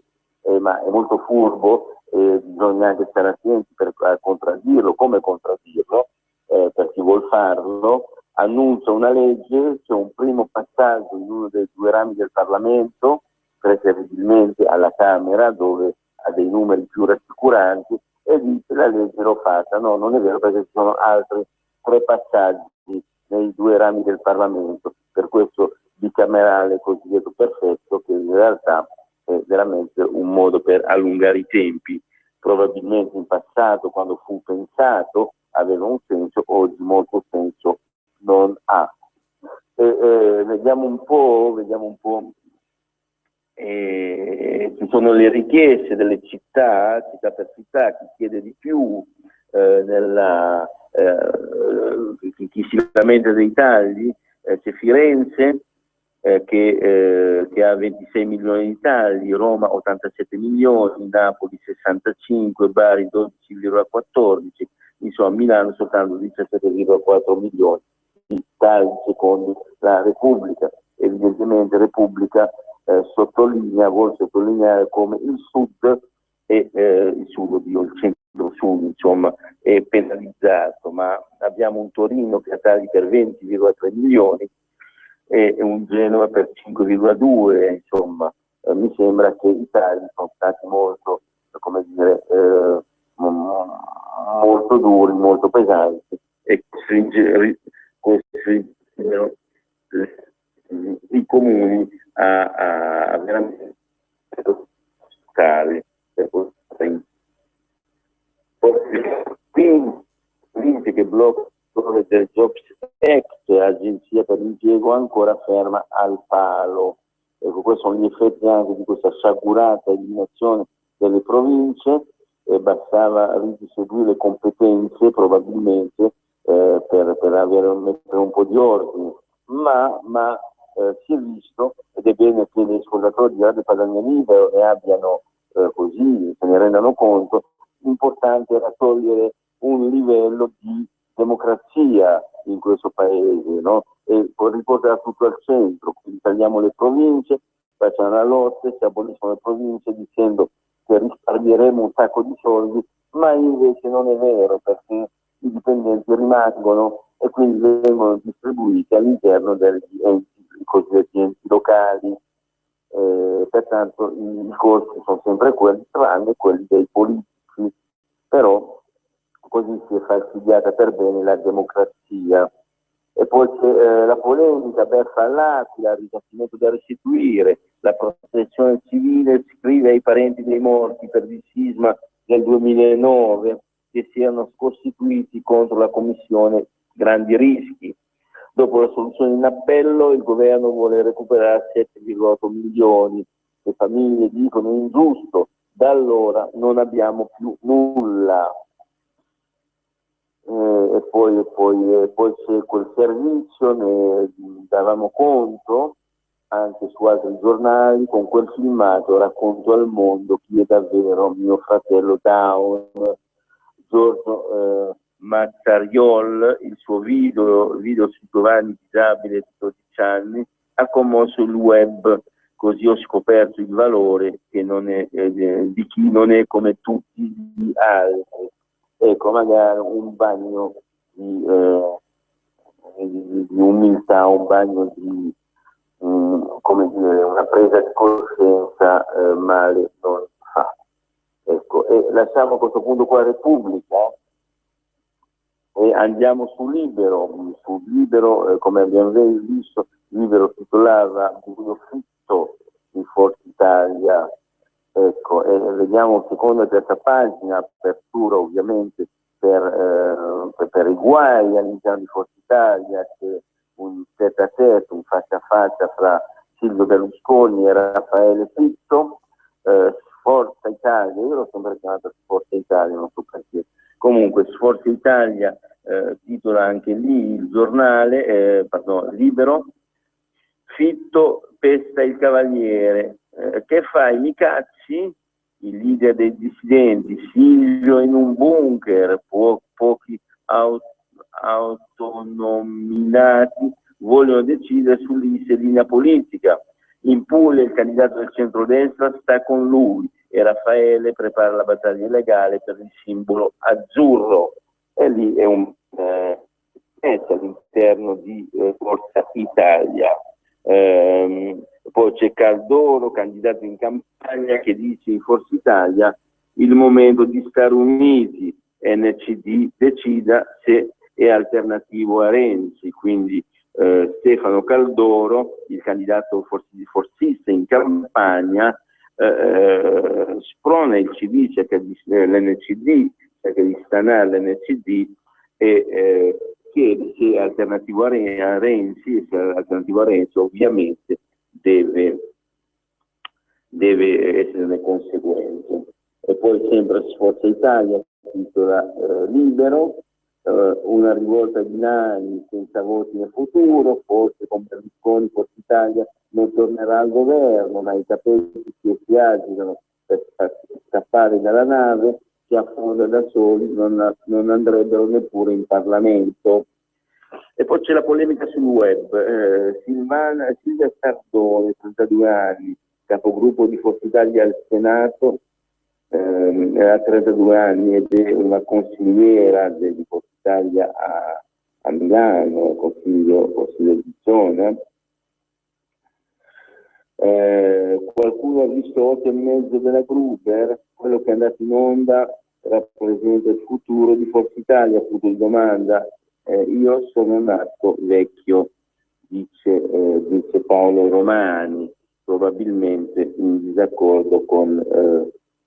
ma è molto furbo, bisogna anche stare attenti a contraddirlo, come contraddirlo, per chi vuol farlo. Annuncia una legge, c'è un primo passaggio in uno dei due rami del Parlamento, preferibilmente alla Camera, dove ha dei numeri più rassicuranti, e dice la legge l'ho fatta. No, non è vero, perché ci sono altri 3 passaggi nei 2 rami del Parlamento, per questo bicamerale cosiddetto perfetto, che in realtà è veramente un modo per allungare i tempi. Probabilmente in passato, quando fu pensato, aveva un senso, oggi molto senso non ha. Vediamo un po', ci sono le richieste delle città per città, chi chiede di più, chi si lamenta dei tagli. C'è Firenze che ha 26 milioni di tagli, Roma 87 milioni, Napoli 65, Bari 12,14, insomma Milano soltanto 17,4 milioni di tagli secondo la Repubblica. Evidentemente Repubblica vuol sottolineare come il sud e il centro-sud, insomma, è penalizzato, ma abbiamo un Torino che ha tagli per 20,3 milioni e un Genova per 5,2, insomma, mi sembra che i tagli sono stati molto, molto duri, molto pesanti, e costringono i comuni a veramente stare per quindi che blocco del Jobs Act, agenzia per l'impiego ancora ferma al palo. Ecco, questi sono gli effetti anche di questa sciagurata eliminazione delle province. Bastava ridistribuire le competenze probabilmente per mettere un po' di ordine, ma si è visto, ed è bene che gli ascoltatori di Radio Padania Libero ne abbiano così, se ne rendano conto. L'importante era togliere un livello di democrazia in questo paese, no? E poi riportare tutto al centro, quindi tagliamo le province, facciamo la lotta, si aboliscono le province dicendo che risparmieremo un sacco di soldi, ma invece non è vero, perché i dipendenti rimangono e quindi vengono distribuiti all'interno degli enti, i cosiddetti enti locali. Pertanto i costi sono sempre quelli, tranne quelli dei politici, però così si è falsificata per bene la democrazia. E poi c'è la polemica, Beffa all'Aquila, il risarcimento da restituire, la protezione civile scrive ai parenti dei morti per il sisma del 2009 che siano costituiti contro la commissione grandi rischi. Dopo la soluzione in appello il governo vuole recuperare 7,8 milioni, le famiglie dicono ingiusto, da allora non abbiamo più nulla. E poi c'è quel servizio, ne davamo conto anche su altri giornali, con quel filmato Racconto al mondo chi è davvero mio fratello Down. Giorgio Mazzariol, il suo video su Giovanni disabile di 12 anni, ha commosso il web, così ho scoperto il valore che non è, di chi non è come tutti gli altri. Ecco, magari un bagno di umiltà, un bagno di una presa di coscienza male non fa. Ecco, e lasciamo a questo punto qua Repubblica e andiamo su Libero. Su Libero, come abbiamo visto, Libero titolava Buio fitto di Forza Italia. Ecco, e vediamo seconda e terza pagina, apertura ovviamente per i guai all'interno di Forza Italia, c'è un tête-à-tête, un faccia a faccia fra Silvio Berlusconi e Raffaele Fitto. Forza Italia, io l'ho sempre chiamato Forza Italia, non so perché, Comunque Forza Italia titola anche lì il giornale, Libero, Fitto pesta il Cavaliere, che fai mi cazzi? Il leader dei dissidenti, Silvio in un bunker, pochi autonominati vogliono decidere sull'insedina politica. In Puglia il candidato del centrodestra sta con lui e Raffaele prepara la battaglia legale per il simbolo azzurro. E lì è un pezzo all'interno di Forza Italia. Poi c'è Caldoro, candidato in campagna, che dice in Forza Italia il momento di stare uniti, NCD decida se è alternativo a Renzi, quindi Stefano Caldoro, il candidato forzista in campagna, sprona il CD, cerca l'NCD, cerca di stanare l'NCD e chiede se è alternativo a Renzi, e se è alternativo a Renzi ovviamente deve essere le conseguenze. E poi sempre Forza Italia titola Libero, una rivolta di Nani senza voti nel futuro, forse con Berlusconi Forza Italia non tornerà al governo, ma i capelli che si agitano per scappare dalla nave si affonda da soli, non andrebbero neppure in Parlamento. E poi c'è la polemica sul web. Silvia Sardone, 32 anni, capogruppo di Forza Italia al Senato, ha 32 anni ed è una consigliera di Forza Italia a Milano, consiglio di zona. Qualcuno ha visto 8,5 della Gruber, quello che è andato in onda rappresenta il futuro di Forza Italia, punto di domanda. Io sono nato vecchio, dice Paolo Romani, probabilmente in disaccordo con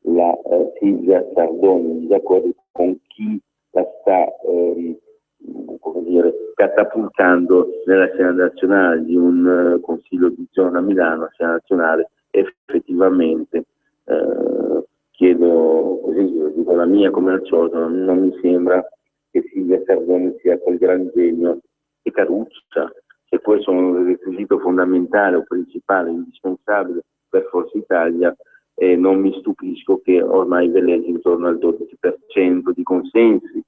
la Silvia Sardone, in disaccordo con chi la sta catapultando nella scena nazionale di un consiglio di zona a Milano, la scena nazionale. Effettivamente chiedo, così dico la mia come al solito, non mi sembra che Silvia Sardone sia quel gran genio e Caruccia, che poi sono il requisito fondamentale o principale, indispensabile per Forza Italia, e non mi stupisco che ormai veleggi intorno al 12% di consensi.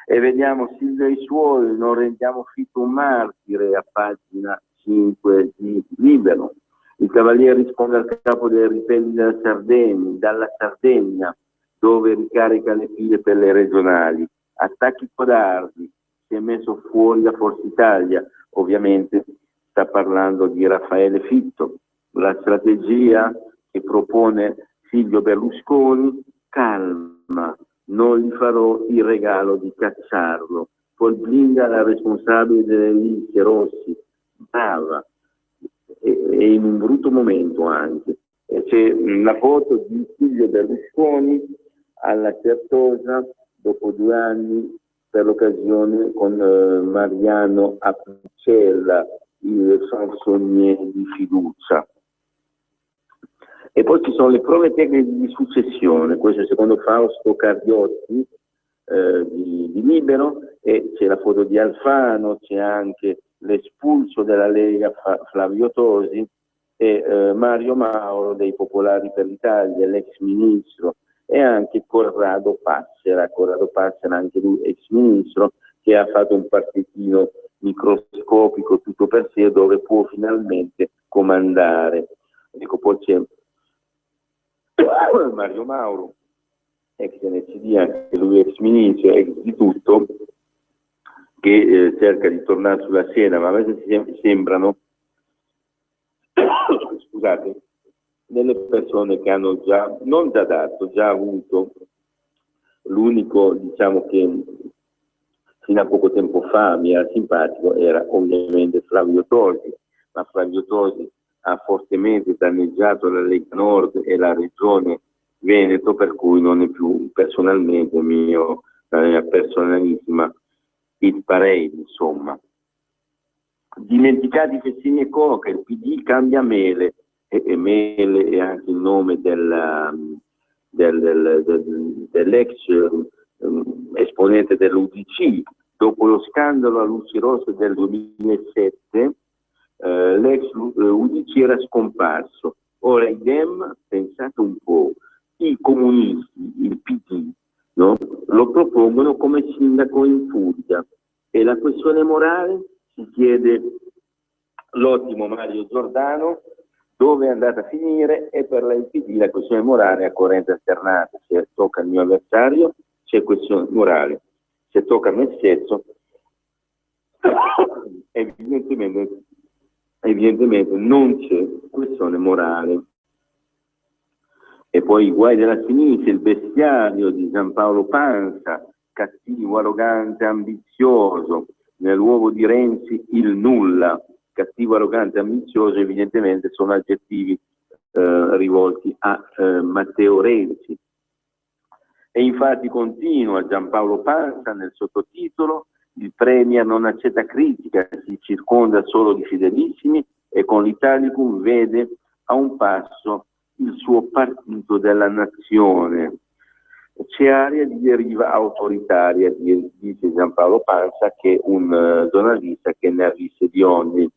E vediamo Silvia e i suoi, non rendiamo Fitto un martire, a pagina 5 di Libero. Il Cavaliere risponde al capo dei ribelli dalla Sardegna, dove ricarica le pile per le regionali. Attacchi codardi, si è messo fuori da Forza Italia, ovviamente sta parlando di Raffaele Fitto. La strategia che propone Silvio Berlusconi: calma, non gli farò il regalo di cacciarlo. Poi blinda la responsabile delle liste Rossi, brava, e in un brutto momento anche. C'è una foto di Silvio Berlusconi alla Certosa dopo 2 anni, per l'occasione, con Mariano Apucella, il chansonnier di fiducia. E poi ci sono le prove tecniche di successione, questo secondo Fausto Cardiotti di Libero, e c'è la foto di Alfano, c'è anche l'espulso della Lega Flavio Tosi e Mario Mauro dei Popolari per l'Italia, l'ex ministro, e anche Corrado Passera anche lui ex ministro, che ha fatto un partitino microscopico tutto per sé dove può finalmente comandare. Ecco, poi c'è Mario Mauro, ex NCD, anche lui ex ministro, ex di tutto, che cerca di tornare sulla scena, ma a me sembrano scusate, delle persone che hanno già, non già dato, già avuto. L'unico, diciamo, che fino a poco tempo fa mi era simpatico era ovviamente Flavio Tosi, ma Flavio Tosi ha fortemente danneggiato la Lega Nord e la regione Veneto, per cui non è più personalmente la mia personalissima hit parade, insomma. Dimenticati Festini e Coca, il PD cambia Mele, e Mele è anche il nome dell'ex esponente dell'UDC. Dopo lo scandalo a luci rosse del 2007, l'ex UDC era scomparso. Ora i Dem, pensate un po', i comunisti, il PD, no? Lo propongono come sindaco in Puglia. E la questione morale, si chiede l'ottimo Mario Giordano, dove è andata a finire, e per la PD la questione morale a corrente alternata. Se tocca il mio avversario c'è questione morale, se tocca me stesso evidentemente non c'è questione morale. E poi i guai della sinistra, il bestiario di Giampaolo Pansa, cattivo, arrogante, ambizioso, nell'uovo di Renzi il nulla. Cattivo, arrogante, ambizioso evidentemente sono aggettivi rivolti a Matteo Renzi. E infatti continua Giampaolo Pansa nel sottotitolo: il Premier non accetta critica, si circonda solo di fedelissimi e con l'Italicum vede a un passo il suo partito della nazione. C'è aria di deriva autoritaria, dice Giampaolo Pansa, che è un giornalista che ne ha viste di ogni.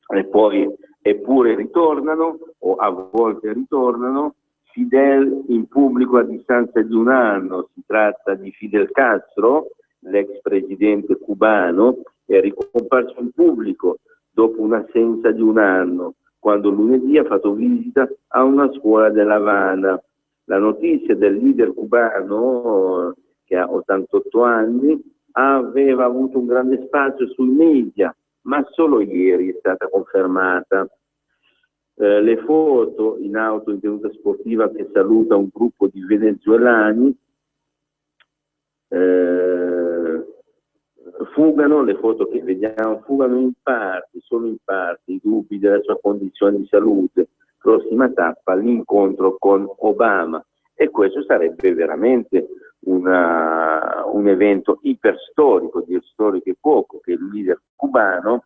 E poi eppure ritornano, o a volte ritornano, Fidel in pubblico a distanza di un anno. Si tratta di Fidel Castro, l'ex presidente cubano, è ricomparso in pubblico dopo un'assenza di un anno, quando lunedì ha fatto visita a una scuola della Habana. La notizia del leader cubano, che ha 88 anni, aveva avuto un grande spazio sui media, ma solo ieri è stata confermata. Le foto in auto in tenuta sportiva che saluta un gruppo di venezuelani fugano, le foto che vediamo fugano in parte, solo in parte, i dubbi della sua condizione di salute. Prossima tappa, l'incontro con Obama, e questo sarebbe veramente un evento iperstorico, dir storico e poco, che il leader cubano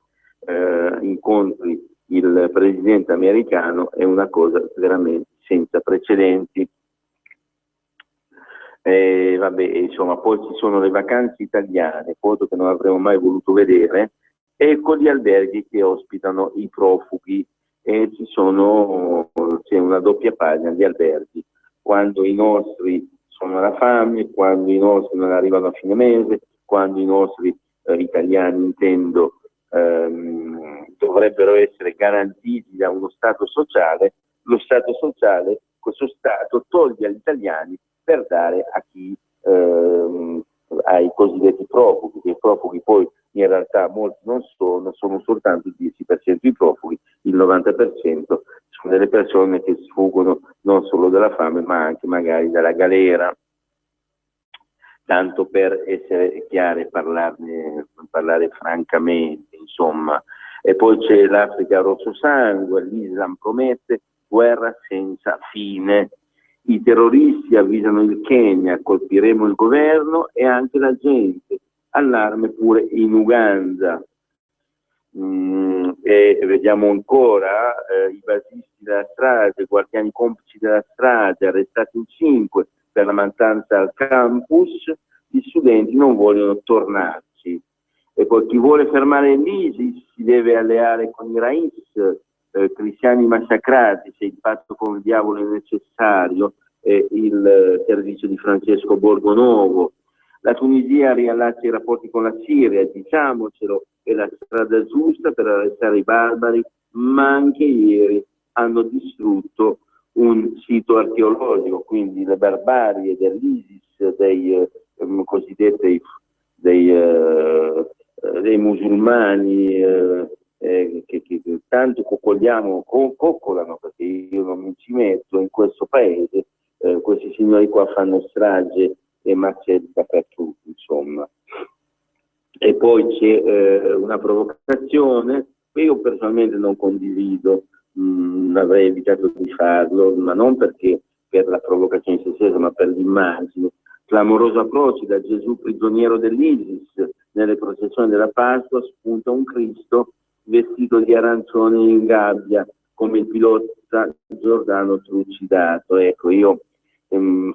incontri il presidente americano, è una cosa veramente senza precedenti. Vabbè, insomma, poi ci sono le vacanze italiane, foto che non avremmo mai voluto vedere, e con gli alberghi che ospitano i profughi, e c'è una doppia pagina di alberghi, quando i nostri sono alla fame, quando i nostri non arrivano a fine mese, quando i nostri italiani, intendo, dovrebbero essere garantiti da uno Stato sociale. Lo Stato sociale, questo Stato toglie agli italiani per dare a chi, ai cosiddetti profughi, che i profughi poi in realtà molti non sono soltanto il 10% i profughi, il 90% sono delle persone che sfuggono non solo dalla fame ma anche magari dalla galera. Tanto per essere chiari e parlare francamente, insomma. E poi c'è l'Africa rosso sangue, l'Islam promette guerra senza fine. I terroristi avvisano il Kenya, colpiremo il governo e anche la gente. Allarme pure in Uganda. E vediamo ancora i basisti della strage, guardiani complici della strage, arrestati in 5 per la mancanza al campus. Gli studenti non vogliono tornarci. E poi chi vuole fermare l'ISIS si deve alleare con i Rais, cristiani massacrati, se il patto con il diavolo è necessario, il servizio di Francesco Borgonovo. La Tunisia riallaccia i rapporti con la Siria, diciamocelo, è la strada giusta per arrestare i barbari, ma anche ieri hanno distrutto un sito archeologico, quindi le barbarie dell'ISIS, dei cosiddetti dei musulmani che tanto coccolano, perché io non mi ci metto in questo paese, questi signori qua fanno strage e macerie dappertutto, insomma. E poi c'è una provocazione che io personalmente non condivido, avrei evitato di farlo, ma non perché per la provocazione in se stessa, ma per l'immagine. Clamoroso approccio da Gesù prigioniero dell'ISIS. Nelle processioni della Pasqua spunta un Cristo vestito di arancione in gabbia, come il pilota Giordano trucidato. Ecco, io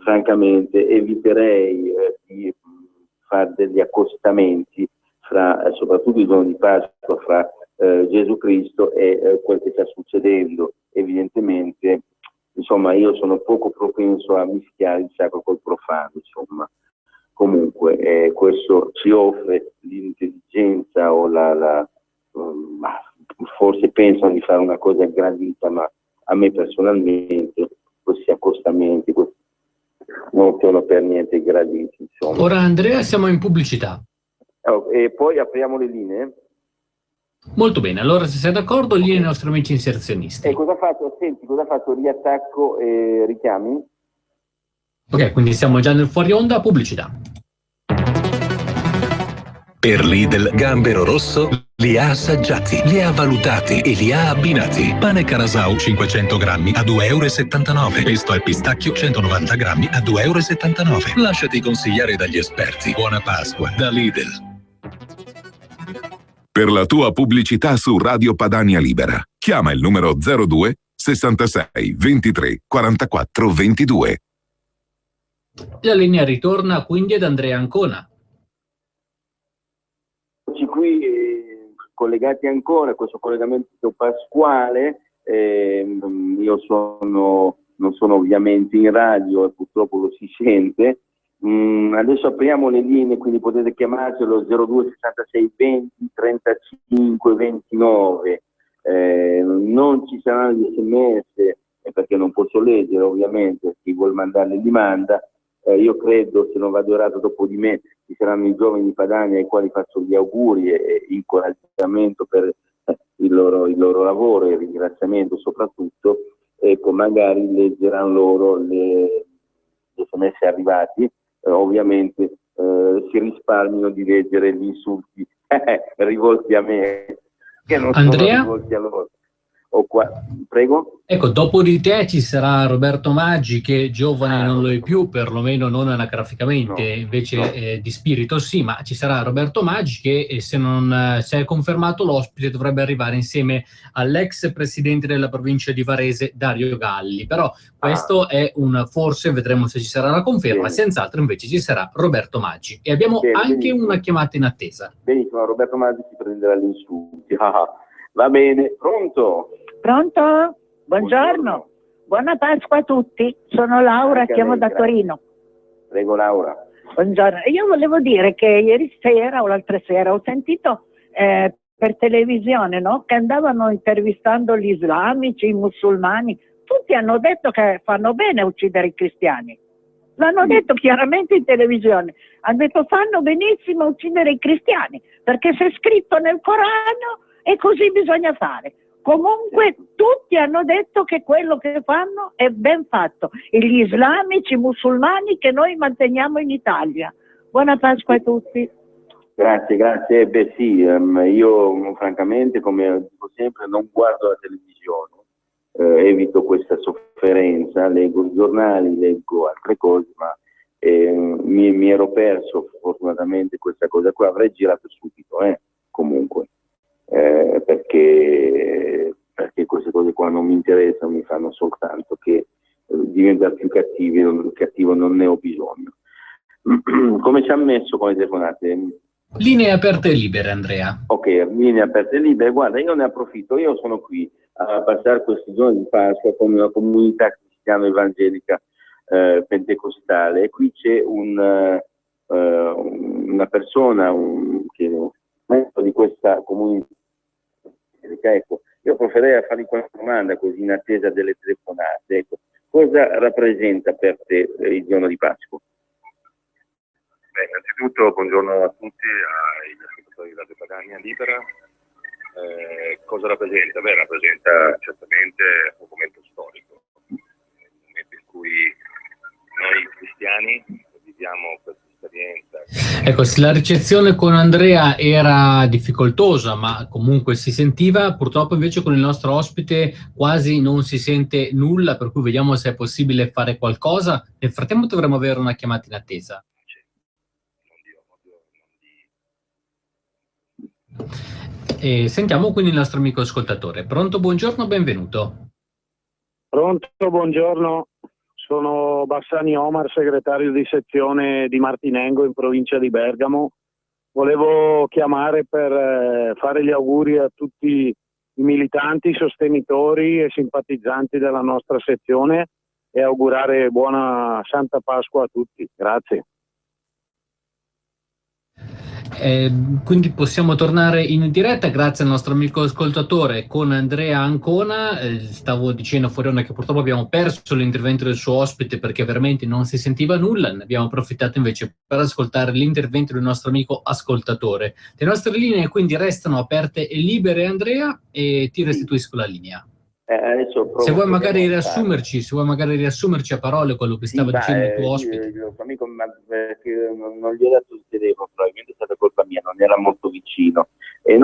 francamente eviterei di fare degli accostamenti fra, soprattutto il giorno di Pasqua, fra Gesù Cristo e quel che sta succedendo. Evidentemente, insomma, io sono poco propenso a mischiare il sacro col profano, insomma. Comunque, questo ci offre l'intelligenza o forse pensano di fare una cosa gradita, ma a me personalmente questi accostamenti non sono per niente graditi, insomma. Ora Andrea, siamo in pubblicità. E poi apriamo le linee. Molto bene, allora se sei d'accordo, linee ai nostri amici inserzionisti. E cosa faccio? Senti, cosa faccio? Riattacco e richiami? Ok, quindi siamo già nel fuori onda, pubblicità. Per Lidl Gambero Rosso li ha assaggiati, li ha valutati e li ha abbinati. Pane Carasau 500 grammi a 2,79 €. Pesto al pistacchio 190 grammi a 2,79 €. Lasciati consigliare dagli esperti. Buona Pasqua da Lidl. Per la tua pubblicità su Radio Padania Libera, chiama il numero 02 66 23 44 22. La linea ritorna quindi ad Andrea Ancona. Qui collegati ancora a questo collegamento pasquale, io non sono ovviamente in radio e purtroppo lo si sente. Adesso apriamo le linee, quindi potete chiamarci allo 02 66 20 35 29. Non ci saranno gli SMS perché non posso leggere, ovviamente, chi vuol mandarli li manda. Io credo, se non vado errato, dopo di me ci saranno i giovani di Padania ai quali faccio gli auguri e incoraggiamento per il loro lavoro e ringraziamento soprattutto. Ecco, magari leggeranno loro gli SMS arrivati, ovviamente si risparmiano di leggere gli insulti rivolti a me, che non Andrea? sono rivolti a loro. Prego? Ecco, dopo di te ci sarà Roberto Maggi, che giovane non lo è più, perlomeno non anagraficamente, invece di spirito sì, ma ci sarà Roberto Maggi che se è confermato l'ospite dovrebbe arrivare insieme all'ex presidente della provincia di Varese, Dario Galli, però questo è un forse, vedremo se ci sarà la conferma, senz'altro invece ci sarà Roberto Maggi. E abbiamo anche una chiamata in attesa. Benissimo, Roberto Maggi si prenderà gli insulti. Va bene, pronto? Pronto? Buongiorno. Buona Pasqua a tutti. Sono Laura, chiamo da Torino. Prego Laura. Buongiorno. Io volevo dire che ieri sera o l'altra sera ho sentito per televisione, no, che andavano intervistando gli islamici, i musulmani. Tutti hanno detto che fanno bene a uccidere i cristiani. L'hanno detto chiaramente in televisione. Hanno detto fanno benissimo a uccidere i cristiani, perché se è scritto nel Corano e così bisogna fare. Comunque tutti hanno detto che quello che fanno è ben fatto. E gli islamici, i musulmani che noi manteniamo in Italia. Buona Pasqua a tutti. Grazie. Beh sì, io francamente, come dico sempre, non guardo la televisione, evito questa sofferenza, leggo i giornali, leggo altre cose, ma mi ero perso fortunatamente questa cosa qua. Avrei girato subito, comunque. Perché queste cose qua non mi interessano, mi fanno soltanto che diventare più cattivo non ne ho bisogno. Come ci ha messo con le telefonate? Linee aperte e libere, Andrea. Ok, linee aperte e libere. Guarda, io ne approfitto, io sono qui a passare questi giorni di Pasqua con una comunità cristiano-evangelica pentecostale, e qui c'è una persona che di questa comunità. Ecco, io proverei a fargli qualche domanda così in attesa delle telefonate. Ecco, cosa rappresenta per te il giorno di Pasqua? Beh, innanzitutto buongiorno a tutti, agli ascoltatori di Radio Padania Libera. Cosa rappresenta? Beh, rappresenta certamente un momento storico, un momento in cui noi cristiani viviamo questa esperienza. Ecco, se la ricezione con Andrea era difficoltosa, ma comunque si sentiva, purtroppo invece con il nostro ospite quasi non si sente nulla, per cui vediamo se è possibile fare qualcosa. Nel frattempo dovremmo avere una chiamata in attesa. E sentiamo quindi il nostro amico ascoltatore. Pronto, buongiorno, benvenuto. Pronto, buongiorno. Sono Bassani Omar, segretario di sezione di Martinengo in provincia di Bergamo. Volevo chiamare per fare gli auguri a tutti i militanti, sostenitori e simpatizzanti della nostra sezione e augurare buona Santa Pasqua a tutti. Grazie. Quindi possiamo tornare in diretta grazie al nostro amico ascoltatore con Andrea Ancona. Stavo dicendo fuori onda che purtroppo abbiamo perso l'intervento del suo ospite perché veramente non si sentiva nulla, ne abbiamo approfittato invece per ascoltare l'intervento del nostro amico ascoltatore. Le nostre linee quindi restano aperte e libere, Andrea, e ti restituisco la linea. Se vuoi magari riassumerci a parole quello che stava dicendo il tuo ospite. Il tuo amico non gli ho dato il telefono, probabilmente è stata colpa mia, non era molto vicino. E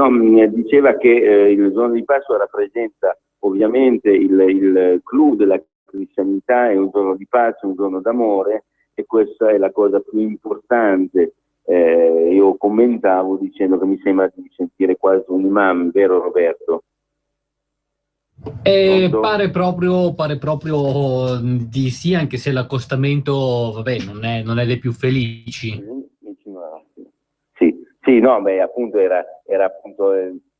diceva che il giorno di Pasqua rappresenta ovviamente il clou della cristianità, è un giorno di pace, un giorno d'amore, e questa è la cosa più importante. Io commentavo dicendo che mi sembra di sentire quasi un imam, vero Roberto? Pare proprio di sì, anche se l'accostamento non è dei più felici. Sì, no, beh, appunto era appunto,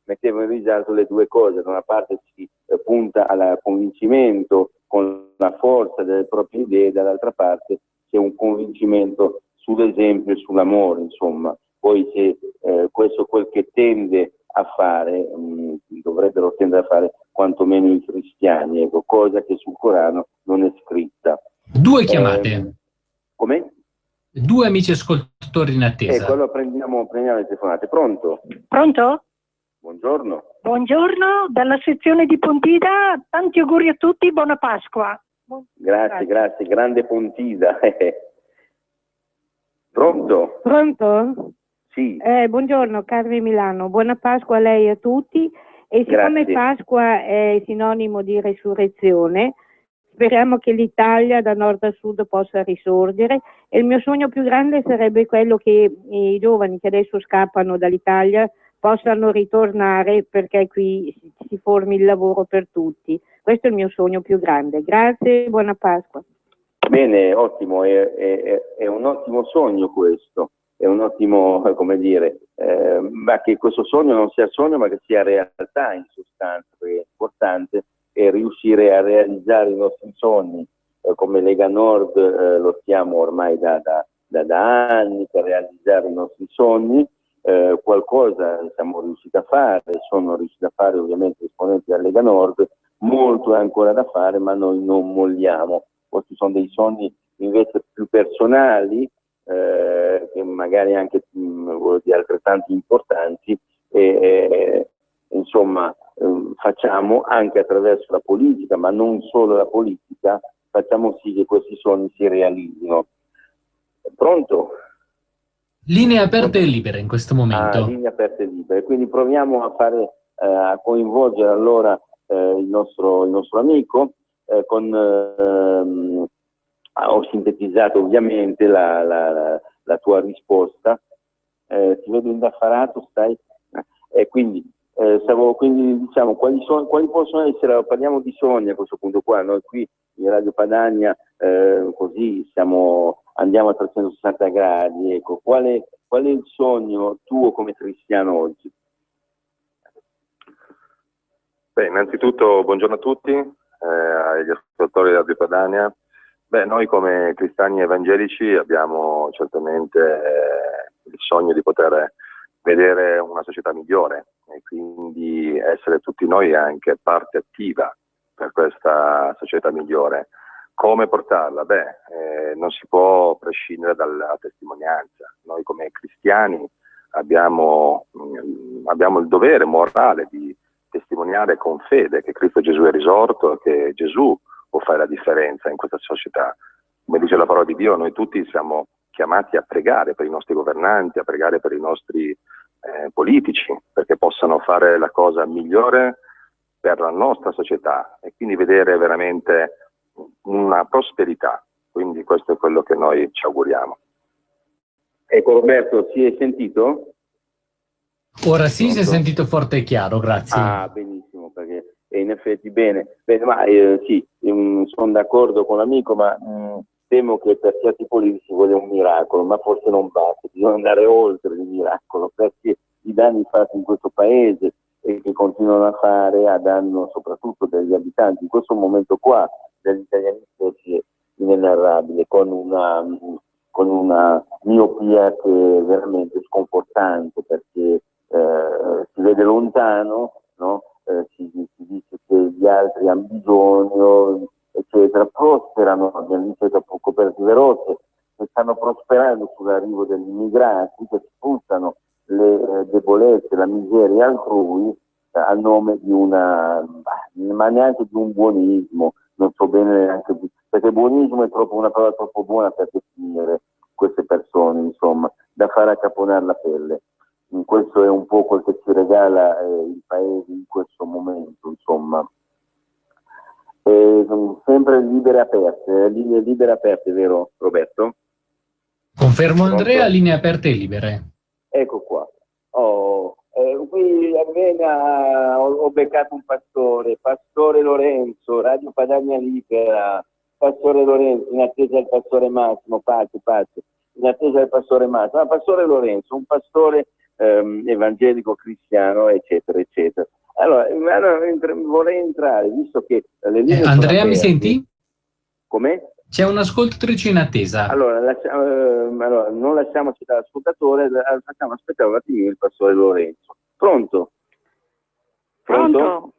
mettevo in risalto le due cose. Da una parte si punta al convincimento con la forza delle proprie idee, dall'altra parte c'è un convincimento sull'esempio e sull'amore, insomma. Poi se questo è quel che tende a fare, dovrebbero tendere a fare quantomeno i cristiani, ecco, cosa che sul Corano non è scritta. 2 chiamate. Come? 2 amici ascoltatori in attesa. Ecco, allora prendiamo le telefonate. Pronto? Pronto? Buongiorno. Buongiorno, dalla sezione di Pontida, tanti auguri a tutti, buona Pasqua. Grazie, grande Pontida. Pronto? Pronto? Sì. Buongiorno, Carmen Milano, buona Pasqua a lei e a tutti. E siccome Grazie. Pasqua è sinonimo di resurrezione, speriamo che l'Italia da nord a sud possa risorgere, e il mio sogno più grande sarebbe quello che i giovani che adesso scappano dall'Italia possano ritornare, perché qui si formi il lavoro per tutti. Questo è il mio sogno più grande. Grazie, buona Pasqua. Bene, ottimo, è un ottimo sogno questo. È un ottimo, come dire, ma che questo sogno non sia sogno ma che sia realtà in sostanza, perché è importante riuscire a realizzare i nostri sogni. Come Lega Nord lo stiamo ormai da anni per realizzare i nostri sogni. Qualcosa siamo riusciti a fare, sono riusciti a fare ovviamente gli esponenti della Lega Nord, molto è ancora da fare, ma noi non molliamo. Questi sono dei sogni invece più personali, che magari anche di altrettanti importanti, insomma facciamo anche attraverso la politica, ma non solo la politica, facciamo sì che questi sogni si realizzino. Pronto? Linee aperte e libere in questo momento. Linee aperte e libere, quindi proviamo a fare, a coinvolgere allora il nostro amico ho sintetizzato ovviamente la tua risposta. Ti vedo indaffarato, stai? Quindi diciamo quali possono essere, parliamo di sogni a questo punto qua, noi qui in Radio Padania così andiamo a 360 gradi, ecco, qual è il sogno tuo come cristiano oggi? Beh, innanzitutto buongiorno a tutti, agli ascoltatori di Radio Padania. Beh, noi come cristiani evangelici abbiamo certamente il sogno di poter vedere una società migliore e quindi essere tutti noi anche parte attiva per questa società migliore. Come portarla? Beh, non si può prescindere dalla testimonianza. Noi come cristiani abbiamo il dovere morale di testimoniare con fede che Cristo Gesù è risorto e che Gesù può fare la differenza in questa società. Come dice la parola di Dio, noi tutti siamo chiamati a pregare per i nostri governanti, a pregare per i nostri politici, perché possano fare la cosa migliore per la nostra società e quindi vedere veramente una prosperità. Quindi questo è quello che noi ci auguriamo. Ecco Roberto, si è sentito? Ora sì, si è sentito forte e chiaro, grazie. Benissimo, perché in effetti bene ma sì, sono d'accordo con l'amico, ma temo che per certi politici voglia un miracolo, ma forse non basta, bisogna andare oltre il miracolo, perché i danni fatti in questo paese e che continuano a fare a danno soprattutto degli abitanti, in questo momento qua, degli italiani stessi, è inenarrabile, con una miopia che è veramente sconfortante, perché si vede lontano, no? Si dice che gli altri hanno bisogno, eccetera, prosperano, abbiamo visto da poco per Rosse, che stanno prosperando sull'arrivo degli immigrati che sfruttano le debolezze, la miseria altrui a nome di ma neanche di un buonismo, non so bene neanche perché buonismo è una parola troppo buona per definire queste persone, insomma, da fare accaponare la pelle. Questo è un po' quel che ci regala il paese in questo momento, insomma. Sempre linee libere aperte, vero Roberto? Confermo Andrea, Pronto? linee aperte e libere. Ecco qua. Qui a Ravenna ho beccato un Pastore Lorenzo, Radio Padania Libera, Pastore Lorenzo, in attesa del Pastore Massimo, pace, in attesa del Pastore Massimo, Pastore Lorenzo, un pastore evangelico cristiano, eccetera, eccetera. Allora, vorrei entrare, visto che le linee sono Andrea, mi aperte. senti? Com'è? C'è un'ascoltatrice in attesa. Allora, non lasciamoci dall'ascoltatore, facciamo aspettare un attimino il Pastore Lorenzo. Pronto? Pronto?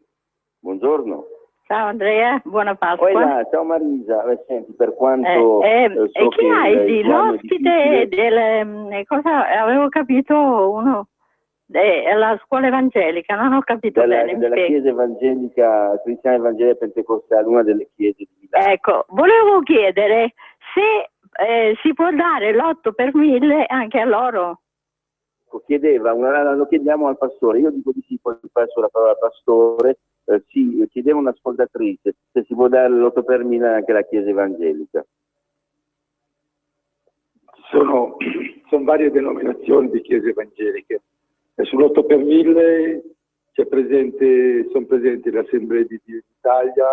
Buongiorno. Ciao Andrea, buona Pasqua. Ciao Marisa, senti, per quanto so chi hai di l'ospite cosa avevo capito uno la scuola evangelica, non ho capito bene. Della chiesa evangelica, cristiana evangelica pentecostale, una delle chiese di Milano. Ecco, volevo chiedere se si può dare l'8 per 1000 anche a loro. Lo chiediamo al pastore, io dico di sì, poi passo la parola al pastore. Sì, chiedeva un'ascoltatrice se si può dare l'8 per 1000 anche alla chiesa evangelica. Sono varie denominazioni di chiese evangeliche. E sull'8 per 1000 sono presenti l'Assemblea di Dio d'Italia,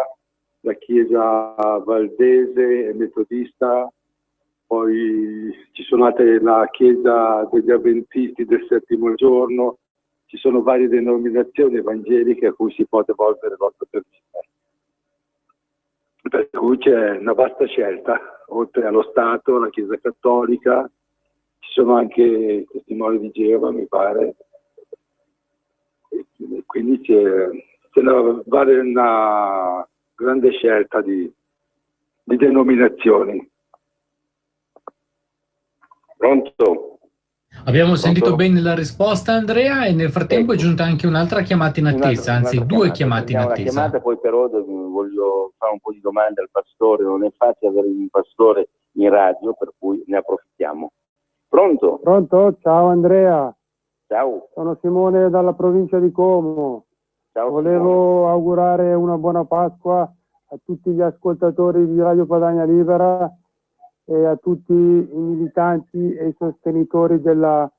la Chiesa Valdese e Metodista, poi ci sono altre, la Chiesa degli Avventisti del Settimo Giorno. Ci sono varie denominazioni evangeliche a cui si può devolvere l'8 per 1000. Per cui c'è una vasta scelta, oltre allo Stato, alla Chiesa Cattolica, ci sono anche i testimoni di Geova, mi pare. E quindi c'è una grande scelta di denominazioni. Pronto? Abbiamo sentito bene la risposta, Andrea, e nel frattempo è giunta anche un'altra chiamata in attesa, anzi due chiamate in attesa. Chiamata, poi però voglio fare un po' di domande al pastore, non è facile avere un pastore in radio, per cui ne approfittiamo. Pronto? Pronto? Ciao Andrea. Ciao. Sono Simone dalla provincia di Como. Ciao. Volevo augurare una buona Pasqua a tutti gli ascoltatori di Radio Padania Libera e a tutti i militanti e i sostenitori della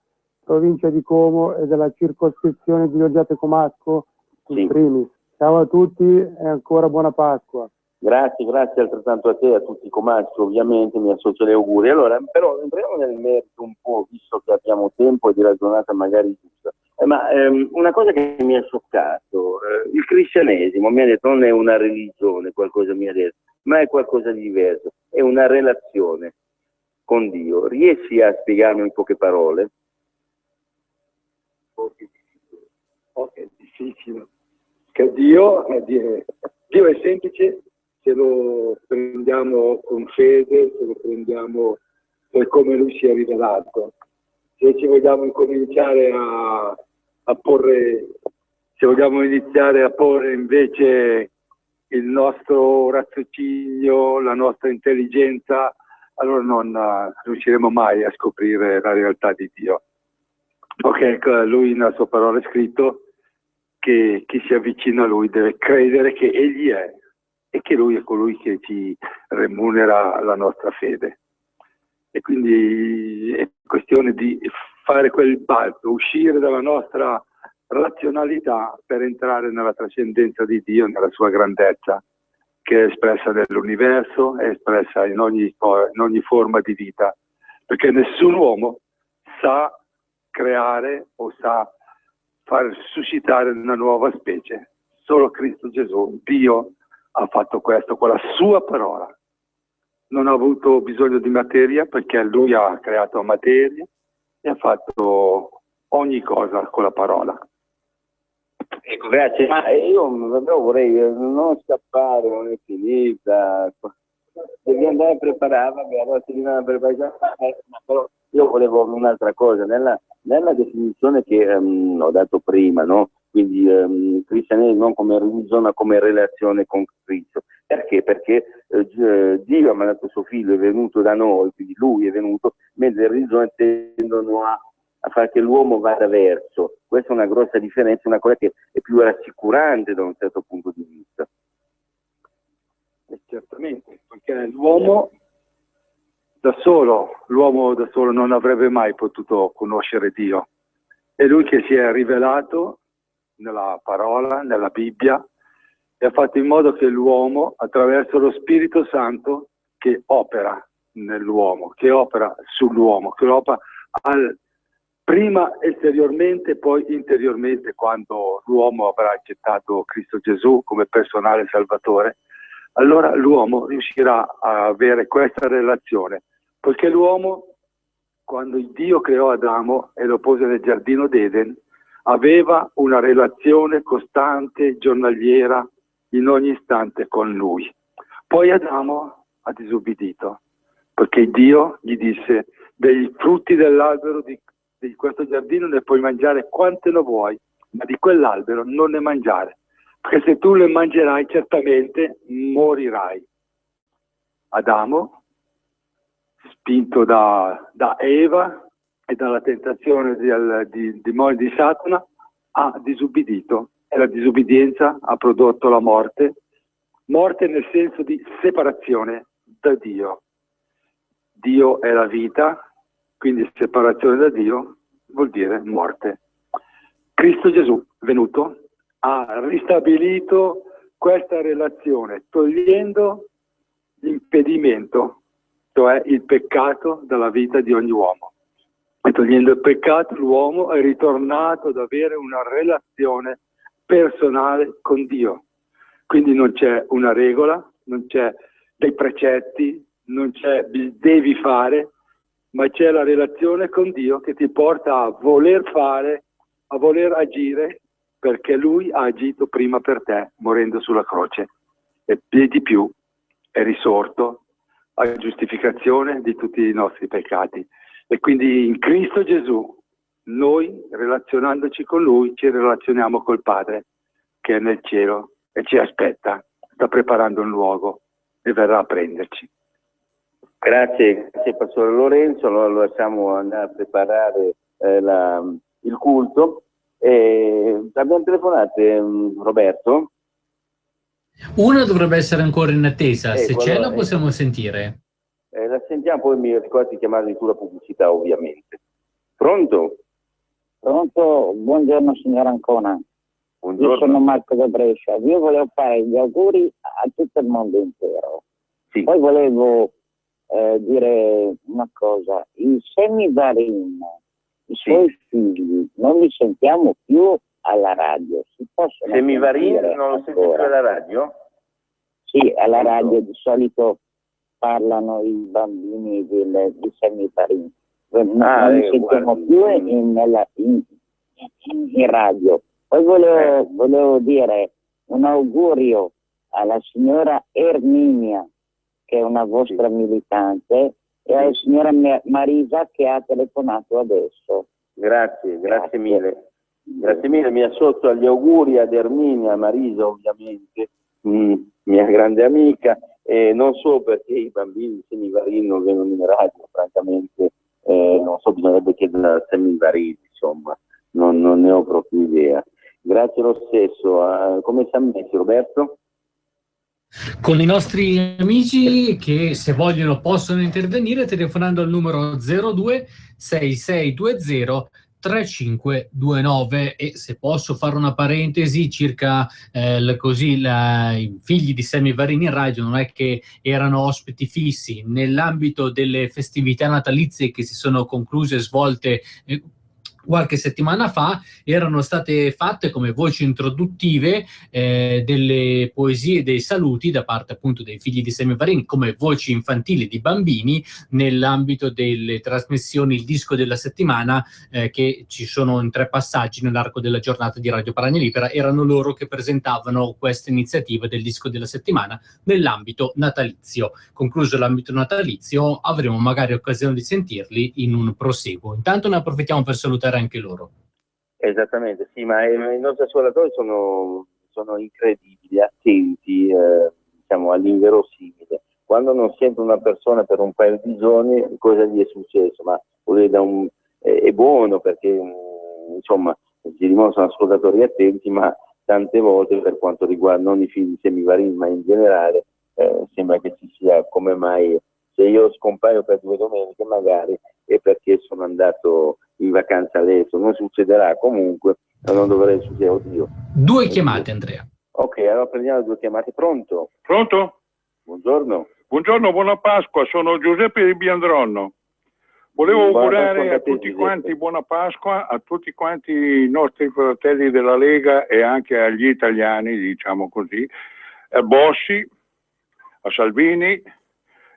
provincia di Como e della circoscrizione di Loggiate Comasco in primis. Ciao a tutti e ancora buona Pasqua. Grazie altrettanto a te e a tutti i comaschi, ovviamente mi associo agli auguri. Allora, però entriamo nel merito un po', visto che abbiamo tempo e di ragionata magari giusta. Una cosa che mi ha scioccato, il cristianesimo mi ha detto non è una religione, qualcosa mi ha detto, ma è qualcosa di diverso, è una relazione con Dio. Riesci a spiegarmi in poche parole? È difficile. Che Dio è semplice se lo prendiamo con fede, se lo prendiamo per come Lui si è rivelato. Se ci vogliamo incominciare a porre invece il nostro raziocinio, la nostra intelligenza, allora non riusciremo mai a scoprire la realtà di Dio. Ok, Lui nella sua parola è scritto che chi si avvicina a Lui deve credere che Egli è e che Lui è colui che ci remunera la nostra fede. E quindi è questione di fare quel balzo, uscire dalla nostra razionalità per entrare nella trascendenza di Dio, nella sua grandezza, che è espressa nell'universo, è espressa in ogni forma di vita, perché nessun uomo sa creare o sa far suscitare una nuova specie. Solo Cristo Gesù, Dio, ha fatto questo con la sua parola. Non ha avuto bisogno di materia perché lui ha creato materia e ha fatto ogni cosa con la parola. Ecco, grazie. Ma io però vorrei non scappare, non è finita. Devi andare a preparare, vabbè, allora si devono preparare. Però io volevo un'altra cosa, nella definizione che ho dato prima, no? Quindi cristianesimo non come religione ma come relazione con Cristo. Perché? Perché Dio ha mandato suo figlio, è venuto da noi, quindi lui è venuto, mentre le religioni tendono a fare che l'uomo vada verso. Questa è una grossa differenza, una cosa che è più rassicurante da un certo punto di vista. Certamente, perché l'uomo da solo non avrebbe mai potuto conoscere Dio. È lui che si è rivelato nella parola, nella Bibbia, e ha fatto in modo che l'uomo, attraverso lo Spirito Santo che opera nell'uomo, che opera sull'uomo, che opera prima esteriormente, poi interiormente, quando l'uomo avrà accettato Cristo Gesù come personale salvatore, allora l'uomo riuscirà a avere questa relazione, perché l'uomo, quando Dio creò Adamo e lo pose nel giardino d'Eden, aveva una relazione costante, giornaliera, in ogni istante con lui. Poi Adamo ha disubbidito, perché Dio gli disse: dei frutti dell'albero di questo giardino ne puoi mangiare quante ne vuoi, ma di quell'albero non ne mangiare, perché se tu le mangerai certamente morirai. Adamo, spinto da Eva e dalla tentazione di Satana, ha disubbidito, e la disubbidienza ha prodotto la morte nel senso di separazione da Dio. Dio è la vita, quindi separazione da Dio vuol dire morte. Cristo Gesù, venuto, ha ristabilito questa relazione, togliendo l'impedimento, cioè il peccato, dalla vita di ogni uomo. E togliendo il peccato, l'uomo è ritornato ad avere una relazione personale con Dio. Quindi non c'è una regola, non c'è dei precetti, non c'è devi fare, ma c'è la relazione con Dio che ti porta a voler fare, a voler agire, perché Lui ha agito prima per te, morendo sulla croce. E di più è risorto a giustificazione di tutti i nostri peccati. E quindi in Cristo Gesù, noi, relazionandoci con Lui, ci relazioniamo col Padre, che è nel cielo e ci aspetta, sta preparando un luogo e verrà a prenderci. Grazie Pastore Lorenzo, allora lo lasciamo andare a preparare il culto. Abbiamo telefonate, Roberto? Una dovrebbe essere ancora in attesa, se c'è allora, la possiamo sentire. La sentiamo, poi mi ricordi di chiamarli sulla pubblicità, ovviamente. Pronto? Pronto, buongiorno signor Ancona. Buongiorno. Io sono Marco da Brescia. Io volevo fare gli auguri a tutto il mondo intero. Sì. Poi volevo dire una cosa, il Semivarin, i suoi figli, non li sentiamo più alla radio. Si possono Semivarin sentire non lo ancora? senti più alla radio? Sì, alla radio di solito parlano i bambini di Semivarin. Non li sentiamo più in radio. Poi volevo dire un augurio alla signora Erminia, che è una vostra militante, e alla signora Marisa che ha telefonato adesso. Grazie mille. Grazie mille, mi associo agli auguri ad Erminia, a Marisa ovviamente, mia grande amica, e non so perché i bambini di Semivarin non vengono in radio, francamente, non so, bisognerebbe chiedere a Semivarin, insomma, non ne ho proprio idea. Grazie lo stesso. Come siamo messi, Roberto? Con i nostri amici che, se vogliono, possono intervenire telefonando al numero 02 6620 3529. E se posso fare una parentesi circa i figli di Sammy Varini in radio, non è che erano ospiti fissi nell'ambito delle festività natalizie che si sono concluse e svolte qualche settimana fa. Erano state fatte come voci introduttive delle poesie e dei saluti da parte appunto dei figli di Sammy Varini, come voci infantili di bambini nell'ambito delle trasmissioni Il disco della settimana, che ci sono in 3 passaggi nell'arco della giornata di Radio Padania Libera. Erano loro che presentavano questa iniziativa del disco della settimana nell'ambito natalizio. Concluso l'ambito natalizio, avremo magari occasione di sentirli in un proseguo. Intanto ne approfittiamo per salutare anche loro. Esattamente, sì, ma i nostri ascoltatori sono incredibili, attenti, diciamo, all'inverosimile. Quando non sento una persona per un paio di giorni, cosa gli è successo? Ma è buono perché insomma si dimostrano ascoltatori attenti, ma tante volte, per quanto riguarda non i figli di Sammy Varini ma in generale, sembra che ci sia, come mai se io scompaio per 2 domeniche magari è perché sono andato in vacanza all'estero. Non succederà comunque, non dovrei succedere. Oddio. 2 chiamate, Andrea. Ok, allora prendiamo 2 chiamate. Pronto? Pronto? Buongiorno. Buongiorno, buona Pasqua, sono Giuseppe di Biandronno. Volevo augurare a tutti quanti buona Pasqua, a tutti quanti i nostri fratelli della Lega e anche agli italiani, diciamo così, a Bossi, a Salvini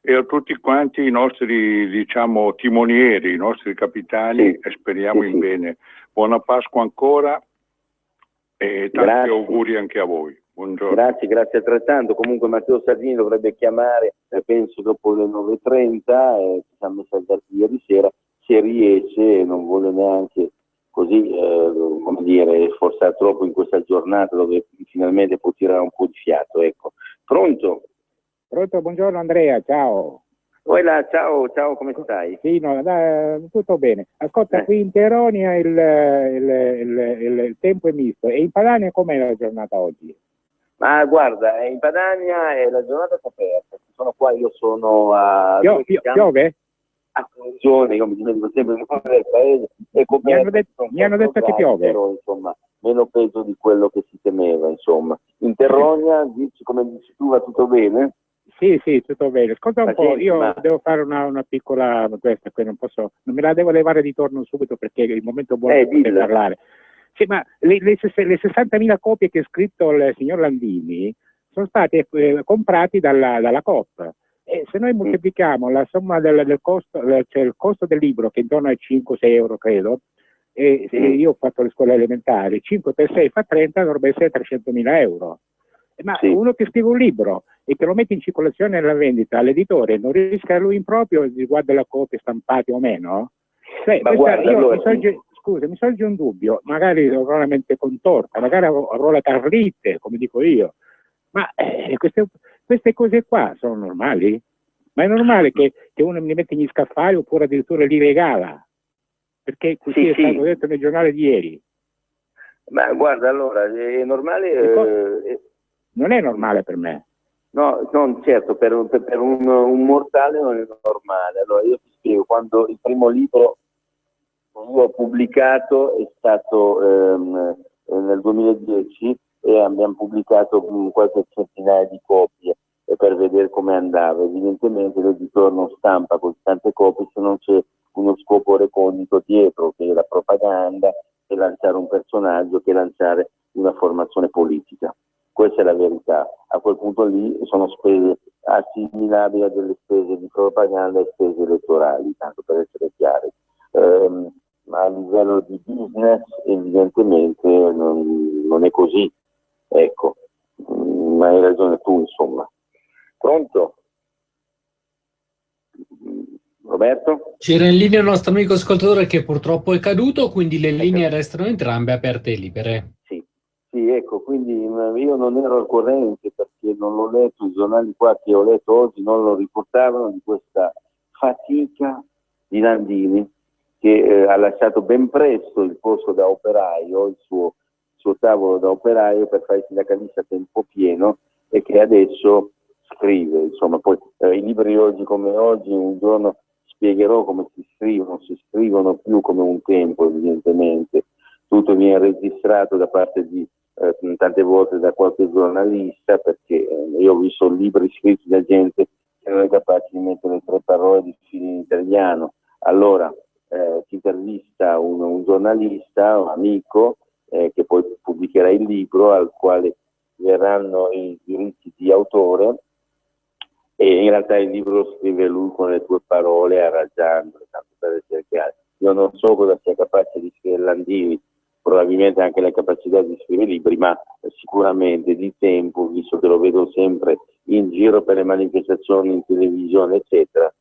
e a tutti quanti i nostri, diciamo, timonieri, i nostri capitani, e speriamo in bene. Buona Pasqua ancora e tanti auguri anche a voi. Buongiorno. Grazie altrettanto. Comunque Matteo Salvini dovrebbe chiamare, penso dopo le 9:30, ci siamo messi a dare ieri sera, se riesce, non vuole neanche così, come dire, sforzare troppo in questa giornata dove finalmente può tirare un po' di fiato. Ecco. Pronto? Pronto, buongiorno Andrea, ciao. Ciao, come stai? Sì, no, tutto bene. Ascolta, qui in Teronia il tempo è misto. E in Padania com'è la giornata oggi? Ma guarda, in Padania la giornata è coperta. Io sono a... Piove? A Congione, io mi dimentico sempre il nome del paese. È coperta, mi hanno detto che piove. Però, insomma, meno peggio di quello che si temeva, insomma. In Teronia, come dici tu, va tutto bene? Sì, tutto bene. Ascolta un po', io devo fare una piccola questa, qui non me la devo levare di torno subito perché è il momento buono per poter parlare. Sì, ma le 60.000 copie che ha scritto il signor Landini sono state comprate dalla Coop. E se noi moltiplichiamo la somma del costo, cioè il costo del libro che è intorno ai 5-6 euro credo, e io ho fatto le scuole elementari, 5 per 6 fa 30, dovrebbe essere 300.000 euro. Ma uno che scrive un libro e che lo mette in circolazione alla vendita all'editore non rischia lui in proprio riguardo alla copie stampate o meno? Ma guarda, mi sorge un dubbio, magari avrò la mente contorta, magari avrò la tarlite, come dico io, ma queste cose qua sono normali? Ma è normale che uno mi mette gli scaffali oppure addirittura li regala? Perché così è stato detto nel giornale di ieri. Ma guarda, allora, è normale... Non è normale per me. No, certo, per un mortale non è normale. Allora, io ti spiego, quando il primo libro io ho pubblicato è stato nel 2010 e abbiamo pubblicato qualche centinaia di copie per vedere come andava. Evidentemente l'editore non stampa così tante copie se non c'è uno scopo recondito dietro, che è la propaganda, che lanciare un personaggio, che lanciare una formazione politica. Questa è la verità. A quel punto lì sono spese assimilabili a delle spese di propaganda e spese elettorali, tanto per essere chiari. Ma a livello di business evidentemente non è così, ecco, ma hai ragione tu, insomma. Pronto? Roberto? C'era in linea il nostro amico ascoltatore che purtroppo è caduto, quindi le linee restano entrambe aperte e libere. Sì, ecco, quindi io non ero al corrente perché non l'ho letto, i giornali qua che ho letto oggi non lo riportavano, di questa fatica di Landini che ha lasciato ben presto il posto da operaio, il suo tavolo da operaio per fare il sindacalista a tempo pieno e che adesso scrive, insomma, poi i libri oggi come oggi, un giorno spiegherò come si si scrivono più come un tempo, evidentemente. Tutto viene registrato da parte di tante volte da qualche giornalista, perché io ho visto libri scritti da gente che non è capace di mettere 3 parole di fine in italiano. Allora ti intervista un giornalista, un amico, che poi pubblicherà il libro, al quale verranno i diritti di autore, e in realtà il libro lo scrive lui con le tue parole, arrangiandole, tanto per essere chiaro. Io non so cosa sia capace di scrivere Landini, probabilmente anche la capacità di scrivere libri, ma sicuramente di tempo, visto che lo vedo sempre in giro per le manifestazioni in televisione, eccetera,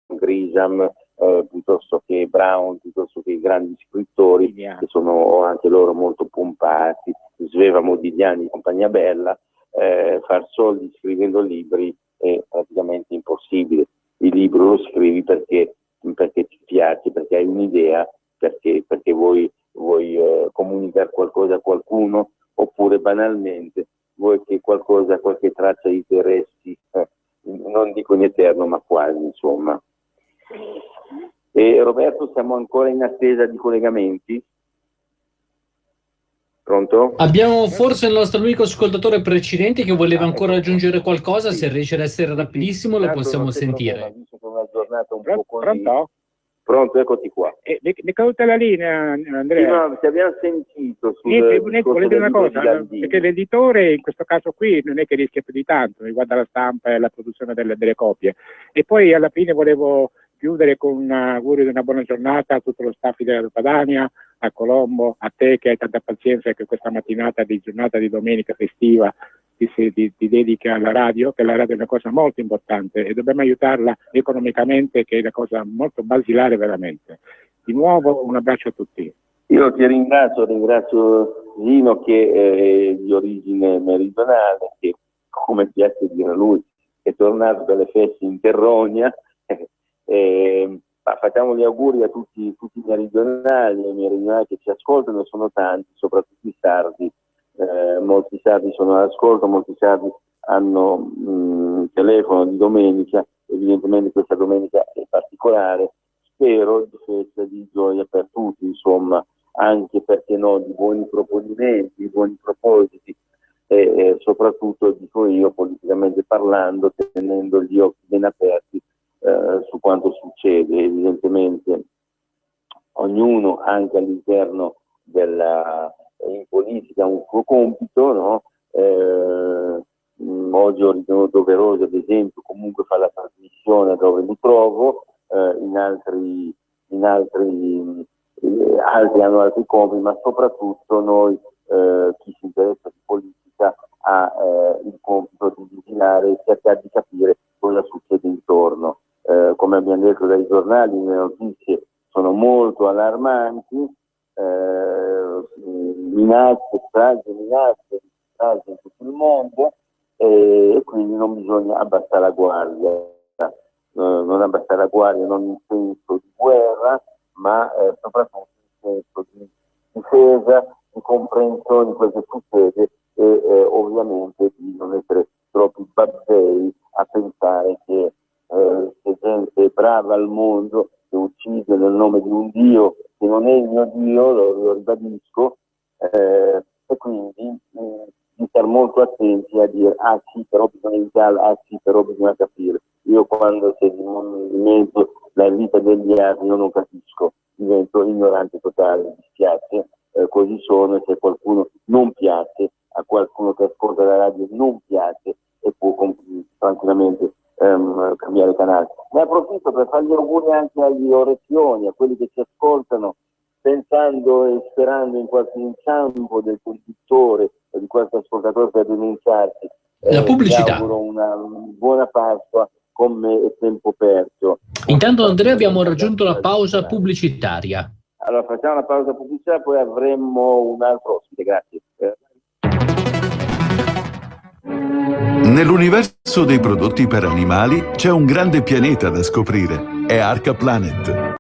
Grisham, piuttosto che Brown, piuttosto che i grandi scrittori, che sono anche loro molto pompati, Sveva, Modigliani, compagnia bella. Far soldi scrivendo libri è praticamente impossibile. Il libro lo scrivi perché ti piace, perché hai un'idea, perché vuoi comunicare qualcosa a qualcuno, oppure banalmente vuoi che qualche traccia di te resti, non dico in eterno, ma quasi, insomma. E Roberto, siamo ancora in attesa di collegamenti? Pronto? Abbiamo forse il nostro amico ascoltatore precedente che voleva ancora aggiungere qualcosa, se riesce ad essere rapidissimo lo possiamo sentire. Una giornata un po' così. Pronto, eccoti qua. Mi è caduta la linea, Andrea. Sì, no, ti abbiamo sentito volevo dire una cosa, perché l'editore in questo caso qui non è che rischia più di tanto, riguarda la stampa e la produzione delle copie. E poi alla fine volevo chiudere con un augurio di una buona giornata a tutto lo staff di Radio Padania, a Colombo, a te che hai tanta pazienza e che questa mattinata di giornata di domenica festiva ti dedica alla radio, che la radio è una cosa molto importante e dobbiamo aiutarla economicamente, che è una cosa molto basilare veramente. Di nuovo un abbraccio a tutti. Io ti ringrazio Gino, che è di origine meridionale, che come piace dire a lui è tornato dalle feste in Terronia. Facciamo gli auguri a tutti i meridionali che ci ascoltano, sono tanti, soprattutto i sardi. Molti sardi sono all'ascolto, molti sardi hanno telefono di domenica, evidentemente questa domenica è particolare, spero di festa, di gioia per tutti, insomma, anche perché no, di buoni proponimenti, di buoni propositi, e soprattutto, dico io, politicamente parlando, tenendo gli occhi ben aperti su quanto succede. Evidentemente ognuno, anche all'interno in politica, ha un suo compito, no? Oggi ho ritenuto doveroso, ad esempio, comunque fare la trasmissione dove mi trovo, altri hanno altri compiti, ma soprattutto noi, chi si interessa di politica, ha il compito di vigilare e cercare di capire cosa succede intorno. Come abbiamo detto dai giornali, le notizie sono molto allarmanti, minacce, stragi in tutto il mondo, e quindi non bisogna abbassare la guardia, non abbassare la guardia non in senso di guerra, ma soprattutto in senso di difesa, di comprensione di quello che succede e ovviamente di non essere troppi babbei a pensare che c'è gente brava al mondo che uccide nel nome di un Dio che non è il mio Dio, lo ribadisco, e quindi di stare molto attenti a dire sì, però bisogna evitare, sì, però bisogna capire. Io quando c'è di mezzo la vita degli altri io non capisco, divento ignorante totale, mi dispiace, così sono, e se qualcuno non piace, a qualcuno che ascolta la radio non piace, e può tranquillamente cambiare canale. Ne approfitto per fare gli auguri anche agli orecchioni, a quelli che ci ascoltano, pensando e sperando in qualche inciampo del conduttore o di qualche ascoltatore per denunciarsi. La pubblicità. Vi auguro una buona Pasqua con me e tempo perso. Intanto, Andrea, abbiamo raggiunto la pausa pubblicitaria. Allora facciamo la pausa pubblicitaria, poi avremo un altro ospite. Grazie. Nell'universo dei prodotti per animali c'è un grande pianeta da scoprire. È Arca Planet.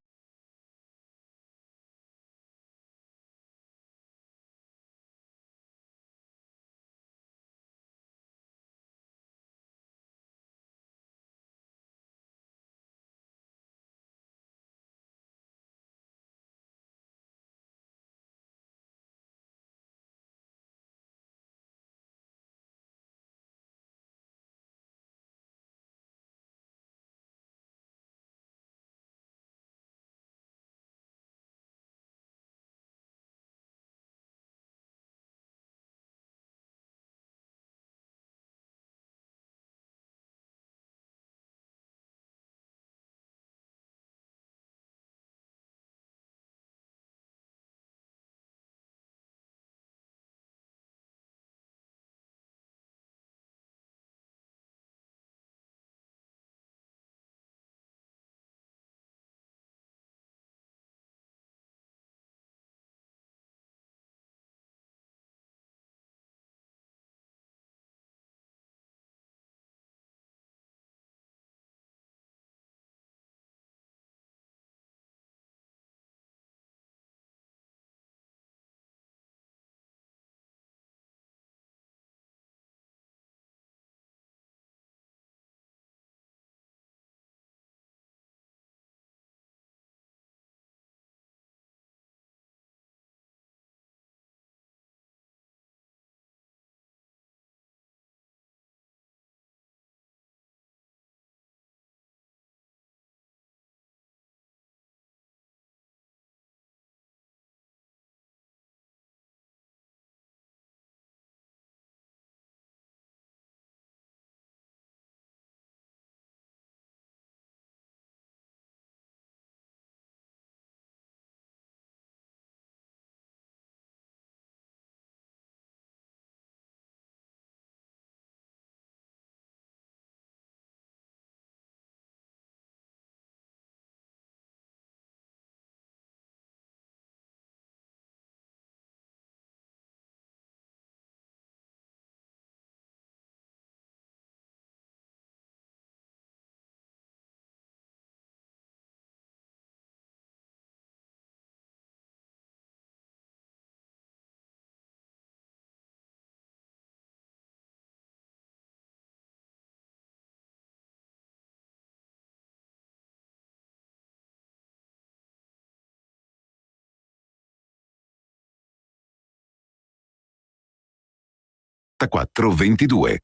4422.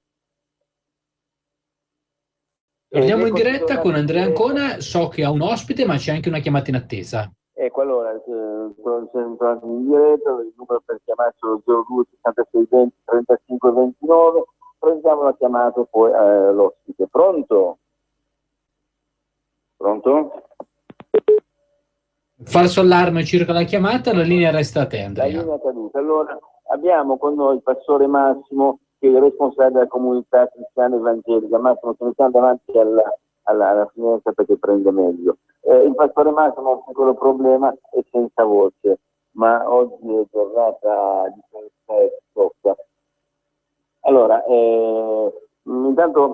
Torniamo in diretta con Andrea Ancona, so che ha un ospite ma c'è anche una chiamata in attesa. Ecco, allora, sono entrato in diretta, il numero per chiamare sono 02 66 20 35 29, prendiamo la chiamata e poi l'ospite. Pronto? Pronto? Falso allarme circa la chiamata, la linea resta a te, Andrea. La linea è caduta. Allora, abbiamo con noi il pastore Massimo, che è il responsabile della comunità cristiana evangelica. Massimo, se ne sta davanti alla finestra perché prende meglio. Il pastore Massimo ha un piccolo problema, è senza voce, ma oggi è giornata di festa e tocca. Allora, intanto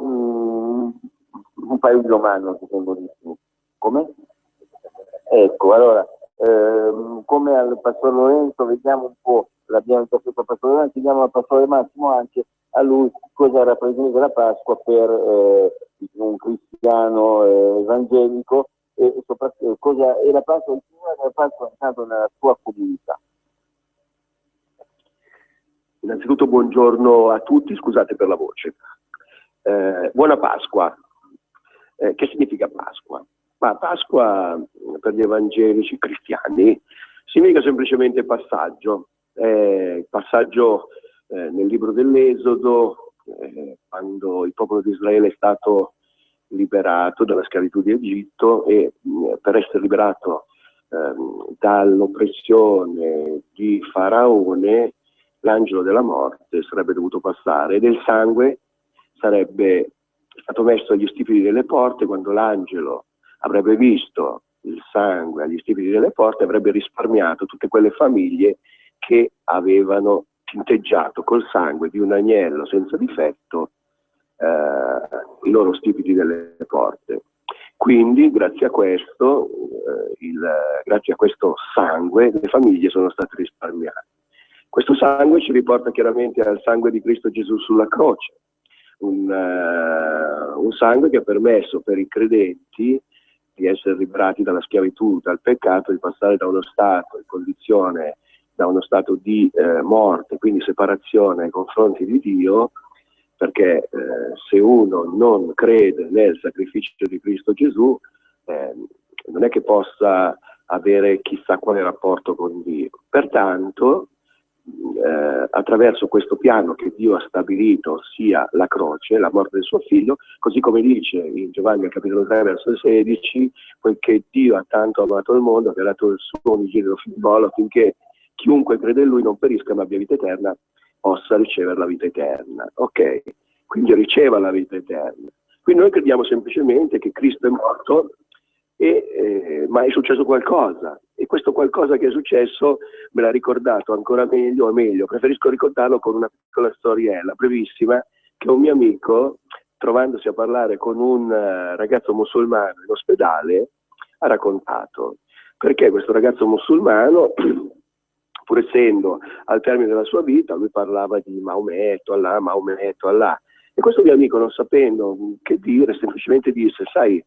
un paio di domande che sono buonissime. Come? Ecco, allora, come al pastore Lorenzo, vediamo un po', l'abbiamo interpretato al pastore Lorenzo, vediamo al pastore Massimo anche a lui cosa rappresenta la Pasqua per un cristiano evangelico e soprattutto cosa è la Pasqua, il Signore della Pasqua intanto nella sua comunità. Innanzitutto buongiorno a tutti, scusate per la voce. Buona Pasqua. Che significa Pasqua? Ma Pasqua per gli evangelici cristiani significa semplicemente passaggio. Passaggio nel libro dell'Esodo, quando il popolo di Israele è stato liberato dalla schiavitù di Egitto e per essere liberato dall'oppressione di Faraone, l'angelo della morte sarebbe dovuto passare e del sangue sarebbe stato messo agli stipiti delle porte. Quando l'angelo avrebbe visto il sangue agli stipiti delle porte, avrebbe risparmiato tutte quelle famiglie che avevano tinteggiato col sangue di un agnello senza difetto i loro stipiti delle porte. Quindi grazie a questo sangue le famiglie sono state risparmiate. Questo sangue ci riporta chiaramente al sangue di Cristo Gesù sulla croce, un sangue che ha permesso per i credenti di essere liberati dalla schiavitù, dal peccato, di passare da uno stato di condizione, da uno stato di morte, quindi separazione nei confronti di Dio, perché se uno non crede nel sacrificio di Cristo Gesù, non è che possa avere chissà quale rapporto con Dio. Pertanto, attraverso questo piano che Dio ha stabilito, sia la croce, la morte del suo figlio, così come dice in Giovanni al capitolo 3 verso 16, poiché Dio ha tanto amato il mondo che ha dato il suo unigenito figliolo affinché chiunque crede in lui non perisca ma abbia vita eterna, possa ricevere la vita eterna. Ok? Quindi riceva la vita eterna. Quindi noi crediamo semplicemente che Cristo è morto, ma è successo qualcosa. E questo qualcosa che è successo me l'ha ricordato ancora meglio, o meglio, preferisco ricordarlo con una piccola storiella brevissima che un mio amico, trovandosi a parlare con un ragazzo musulmano in ospedale, ha raccontato. Perché questo ragazzo musulmano, pur essendo al termine della sua vita, lui parlava di Maometto, Allah, Maometto, Allah. E questo mio amico, non sapendo che dire, semplicemente disse: sai,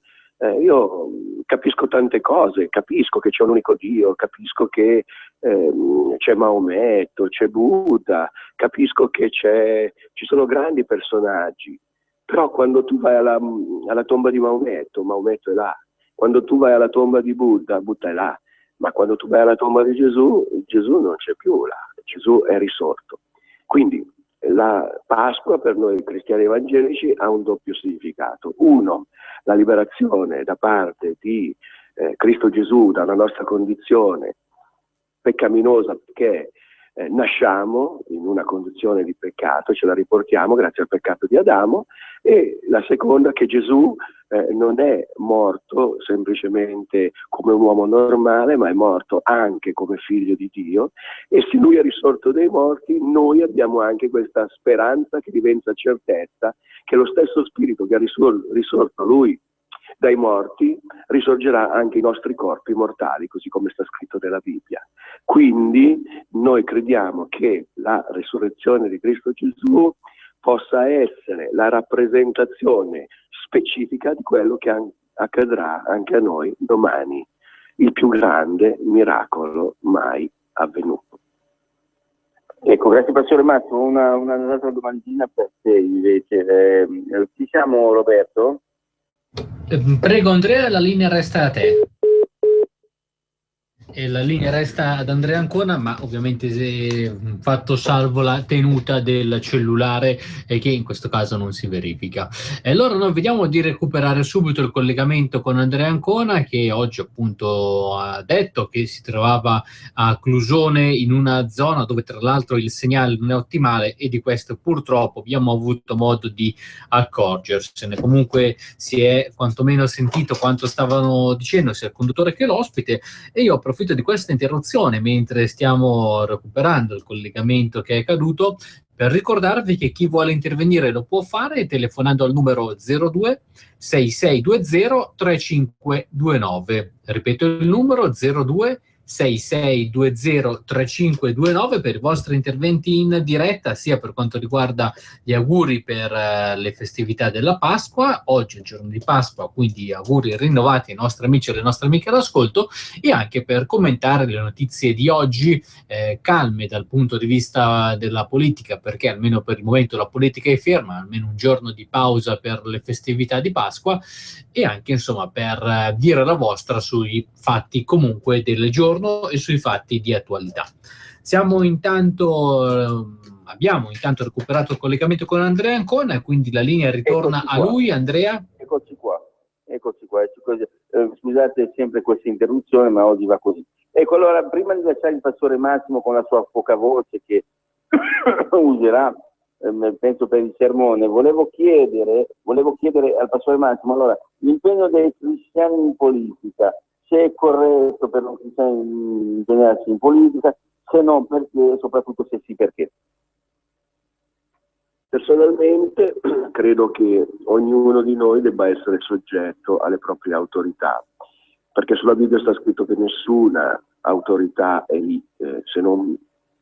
io capisco tante cose, capisco che c'è un unico Dio, capisco che c'è Maometto, c'è Buddha, capisco che ci sono grandi personaggi, però quando tu vai alla tomba di Maometto, Maometto è là, quando tu vai alla tomba di Buddha, Buddha è là, ma quando tu vai alla tomba di Gesù, Gesù non c'è più là, Gesù è risorto. Quindi la Pasqua per noi cristiani evangelici ha un doppio significato. Uno, la liberazione da parte di Cristo Gesù da una nostra condizione peccaminosa, perché nasciamo in una condizione di peccato, ce la riportiamo grazie al peccato di Adamo, e la seconda, che Gesù non è morto semplicemente come un uomo normale, ma è morto anche come figlio di Dio, e se lui è risorto dai morti, noi abbiamo anche questa speranza che diventa certezza, che lo stesso spirito che ha risorto lui dai morti risorgerà anche i nostri corpi mortali, così come sta scritto nella Bibbia. Quindi noi crediamo che la risurrezione di Cristo Gesù possa essere la rappresentazione specifica di quello che accadrà anche a noi domani, il più grande miracolo mai avvenuto. Ecco, grazie Pastore Massimo. Un'altra domandina per te invece. Ci siamo, Roberto? Prego Andrea, la linea resta a te. E la linea resta ad Andrea Ancona, ma ovviamente fatto salvo la tenuta del cellulare, che in questo caso non si verifica. E allora noi vediamo di recuperare subito il collegamento con Andrea Ancona, che oggi appunto ha detto che si trovava a Clusone, in una zona dove tra l'altro il segnale non è ottimale, e di questo purtroppo abbiamo avuto modo di accorgersene. Comunque si è quantomeno sentito quanto stavano dicendo sia il conduttore che l'ospite, e io approfitto di questa interruzione mentre stiamo recuperando il collegamento che è caduto per ricordarvi che chi vuole intervenire lo può fare telefonando al numero 02 6620 3529. Ripeto il numero 02 6620 3529 per i vostri interventi in diretta, sia per quanto riguarda gli auguri per le festività della Pasqua. Oggi è il giorno di Pasqua, quindi auguri rinnovati ai nostri amici e alle nostre amiche all'ascolto, e anche per commentare le notizie di oggi, calme dal punto di vista della politica, perché almeno per il momento la politica è ferma, almeno un giorno di pausa per le festività di Pasqua, e anche insomma per dire la vostra sui fatti comunque del giorno e sui fatti di attualità. Abbiamo intanto recuperato il collegamento con Andrea Ancona, e quindi la linea ritorna a lui. Andrea? Eccoci qua. Scusate sempre questa interruzione, ma oggi va così. Ecco, allora, prima di lasciare il Pastore Massimo con la sua poca voce che userà, penso per il sermone, volevo chiedere al Pastore Massimo, allora, l'impegno dei cristiani in politica, se è corretto per un cristiano impegnarsi in politica, se no perché, soprattutto se sì perché. Personalmente credo che ognuno di noi debba essere soggetto alle proprie autorità, perché sulla Bibbia sta scritto che nessuna autorità è lì se non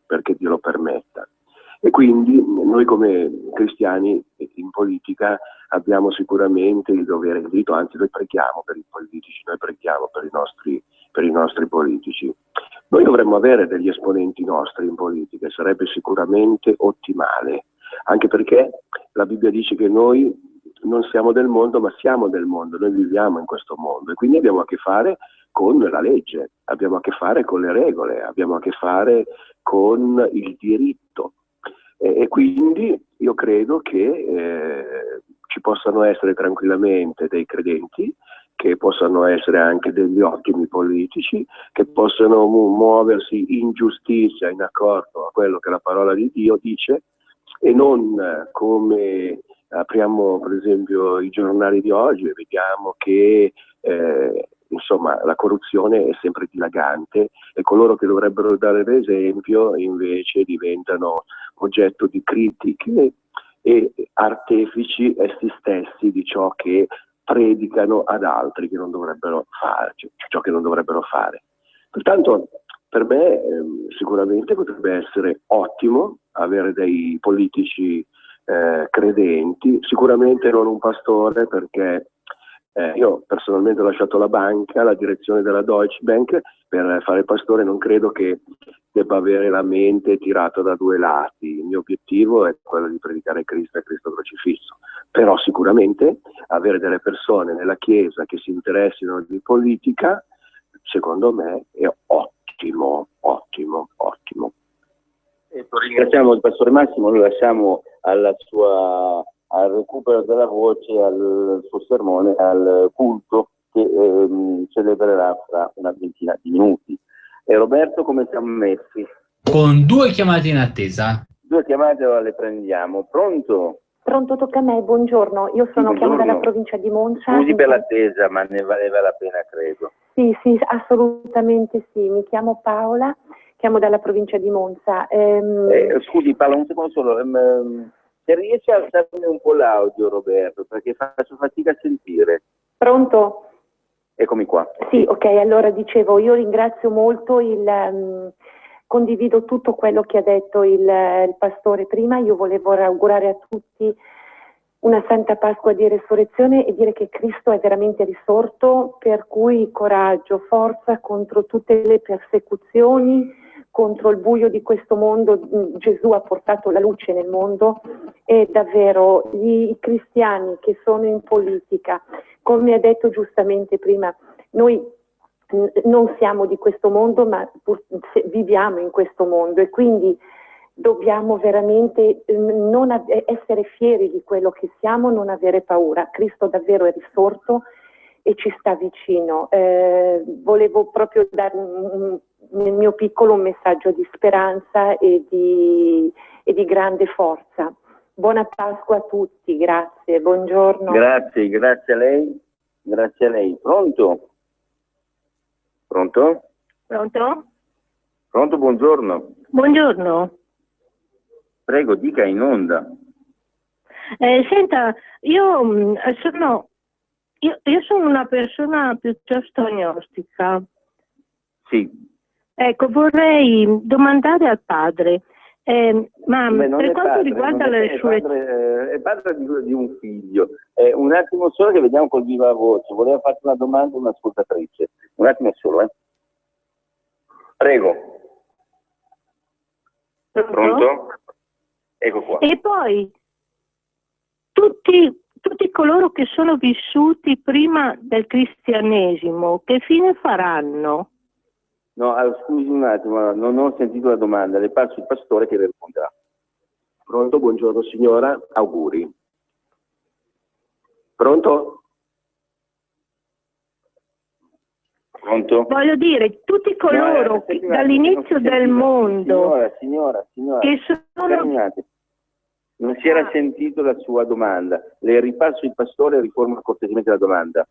perché Dio lo permetta. E quindi noi come cristiani in politica abbiamo sicuramente il dovere, il diritto, anzi noi preghiamo per i politici, noi preghiamo per i nostri politici. Noi dovremmo avere degli esponenti nostri in politica, sarebbe sicuramente ottimale, anche perché la Bibbia dice che noi non siamo del mondo, ma siamo del mondo, noi viviamo in questo mondo, e quindi abbiamo a che fare con la legge, abbiamo a che fare con le regole, abbiamo a che fare con il diritto. E quindi io credo che ci possano essere tranquillamente dei credenti, che possano essere anche degli ottimi politici, che possano muoversi in giustizia, in accordo a quello che la parola di Dio dice, e non come apriamo per esempio i giornali di oggi e vediamo che insomma la corruzione è sempre dilagante, e coloro che dovrebbero dare l'esempio invece diventano oggetto di critiche e artefici essi stessi di ciò che predicano ad altri che non dovrebbero fare, ciò che non dovrebbero fare. Pertanto per me sicuramente potrebbe essere ottimo avere dei politici credenti, sicuramente non un pastore, perché io personalmente ho lasciato la banca, la direzione della Deutsche Bank per fare pastore. Non credo che debba avere la mente tirata da due lati. Il mio obiettivo è quello di predicare Cristo e Cristo crocifisso, però sicuramente avere delle persone nella Chiesa che si interessino di politica, secondo me è ottimo. Ringraziamo il Pastore Massimo, lo lasciamo al recupero della voce, al suo sermone, al culto che celebrerà fra una ventina di minuti. E Roberto, come siamo messi? Con 2 chiamate in attesa. 2 chiamate, ora le prendiamo. Pronto? Pronto, tocca a me, buongiorno. Io chiamo dalla provincia di Monza. Scusi per l'attesa, ma ne valeva la pena, credo. Sì, assolutamente sì. Mi chiamo Paola, chiamo dalla provincia di Monza. Scusi Paola, un secondo solo. Se riesci a alzarmi un po' l'audio, Roberto, perché faccio fatica a sentire. Pronto? Eccomi qua. Sì, ok, allora dicevo, io ringrazio molto condivido tutto quello che ha detto il pastore prima. Io volevo augurare a tutti una Santa Pasqua di Resurrezione e dire che Cristo è veramente risorto, per cui coraggio, forza contro tutte le persecuzioni, contro il buio di questo mondo. Gesù ha portato la luce nel mondo e davvero i cristiani che sono in politica, come ha detto giustamente prima, noi non siamo di questo mondo, ma viviamo in questo mondo e quindi dobbiamo veramente essere fieri di quello che siamo, non avere paura. Cristo davvero è risorto e ci sta vicino. Volevo proprio dare nel mio piccolo un messaggio di speranza e di grande forza. Buona Pasqua a tutti, grazie, buongiorno. Grazie a lei. Grazie a lei. Pronto? Pronto? Pronto? Pronto, buongiorno. Buongiorno. Prego, dica in onda. Senta, io sono una persona piuttosto agnostica. Sì. Ecco, vorrei domandare al padre, ma per quanto riguarda la resurrezione... È padre di un figlio. Un attimo solo che vediamo col viva voce. Voleva farti una domanda a un'ascoltatrice. Un attimo solo, Prego. Pronto? Ecco qua. E poi tutti coloro che sono vissuti prima del cristianesimo, che fine faranno? No, scusi un attimo, non ho sentito la domanda, le passo il pastore che le risponderà. Pronto, buongiorno signora, auguri. Pronto? Pronto? Voglio dire, tutti coloro che dall'inizio del mondo Signora, che sono... Non si era sentito la sua domanda. Le ripasso il pastore e riforma cortesemente la domanda.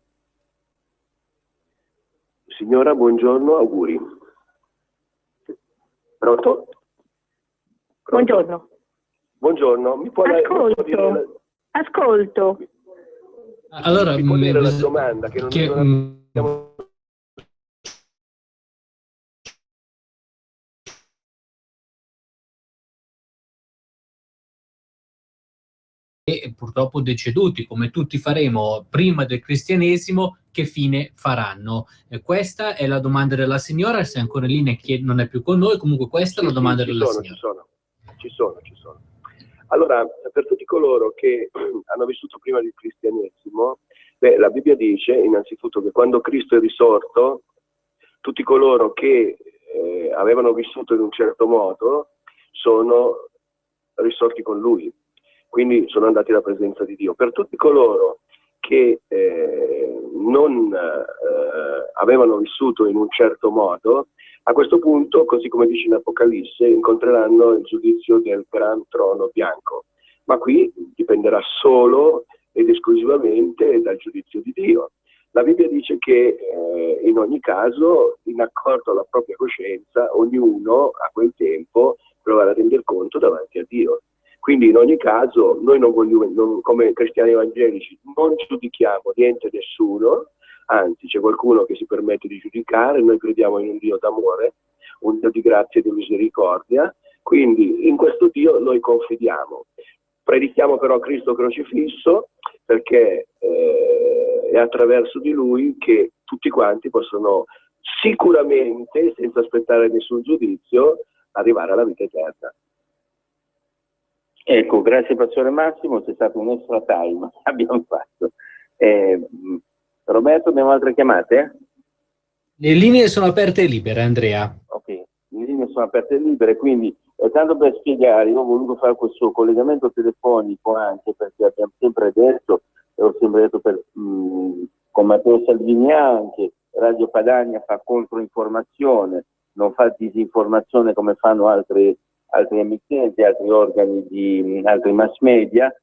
Signora, buongiorno, auguri. Pronto? Buongiorno. Buongiorno, mi può Ascolto. Allora, mi può dire la domanda che non abbiamo... E purtroppo deceduti, come tutti faremo prima del cristianesimo, che fine faranno? Questa è la domanda della signora, se è ancora in linea non è più con noi, comunque questa è la domanda della signora. Ci sono. Allora, per tutti coloro che hanno vissuto prima del cristianesimo, la Bibbia dice innanzitutto che quando Cristo è risorto, tutti coloro che avevano vissuto in un certo modo sono risorti con Lui. Quindi sono andati alla presenza di Dio. Per tutti coloro che non avevano vissuto in un certo modo, a questo punto, così come dice in Apocalisse, incontreranno il giudizio del gran trono bianco. Ma qui dipenderà solo ed esclusivamente dal giudizio di Dio. La Bibbia dice che in ogni caso, in accordo alla propria coscienza, ognuno a quel tempo dovrà rendere conto davanti a Dio. Quindi in ogni caso noi non vogliamo, come cristiani evangelici, non giudichiamo niente e nessuno, anzi c'è qualcuno che si permette di giudicare, noi crediamo in un Dio d'amore, un Dio di grazia e di misericordia, quindi in questo Dio noi confidiamo. Predichiamo però Cristo crocifisso perché è attraverso di Lui che tutti quanti possono sicuramente, senza aspettare nessun giudizio, arrivare alla vita eterna. Ecco, grazie Pastore Massimo, c'è stato un extra time, abbiamo fatto. Roberto, abbiamo altre chiamate? Le linee sono aperte e libere, Andrea. Ok, le linee sono aperte e libere, quindi tanto per spiegare, io ho voluto fare questo collegamento telefonico anche perché abbiamo sempre detto, e ho sempre detto con Matteo Salvini anche, Radio Padania fa controinformazione, non fa disinformazione come fanno altri emittenti, altri organi di altri mass media,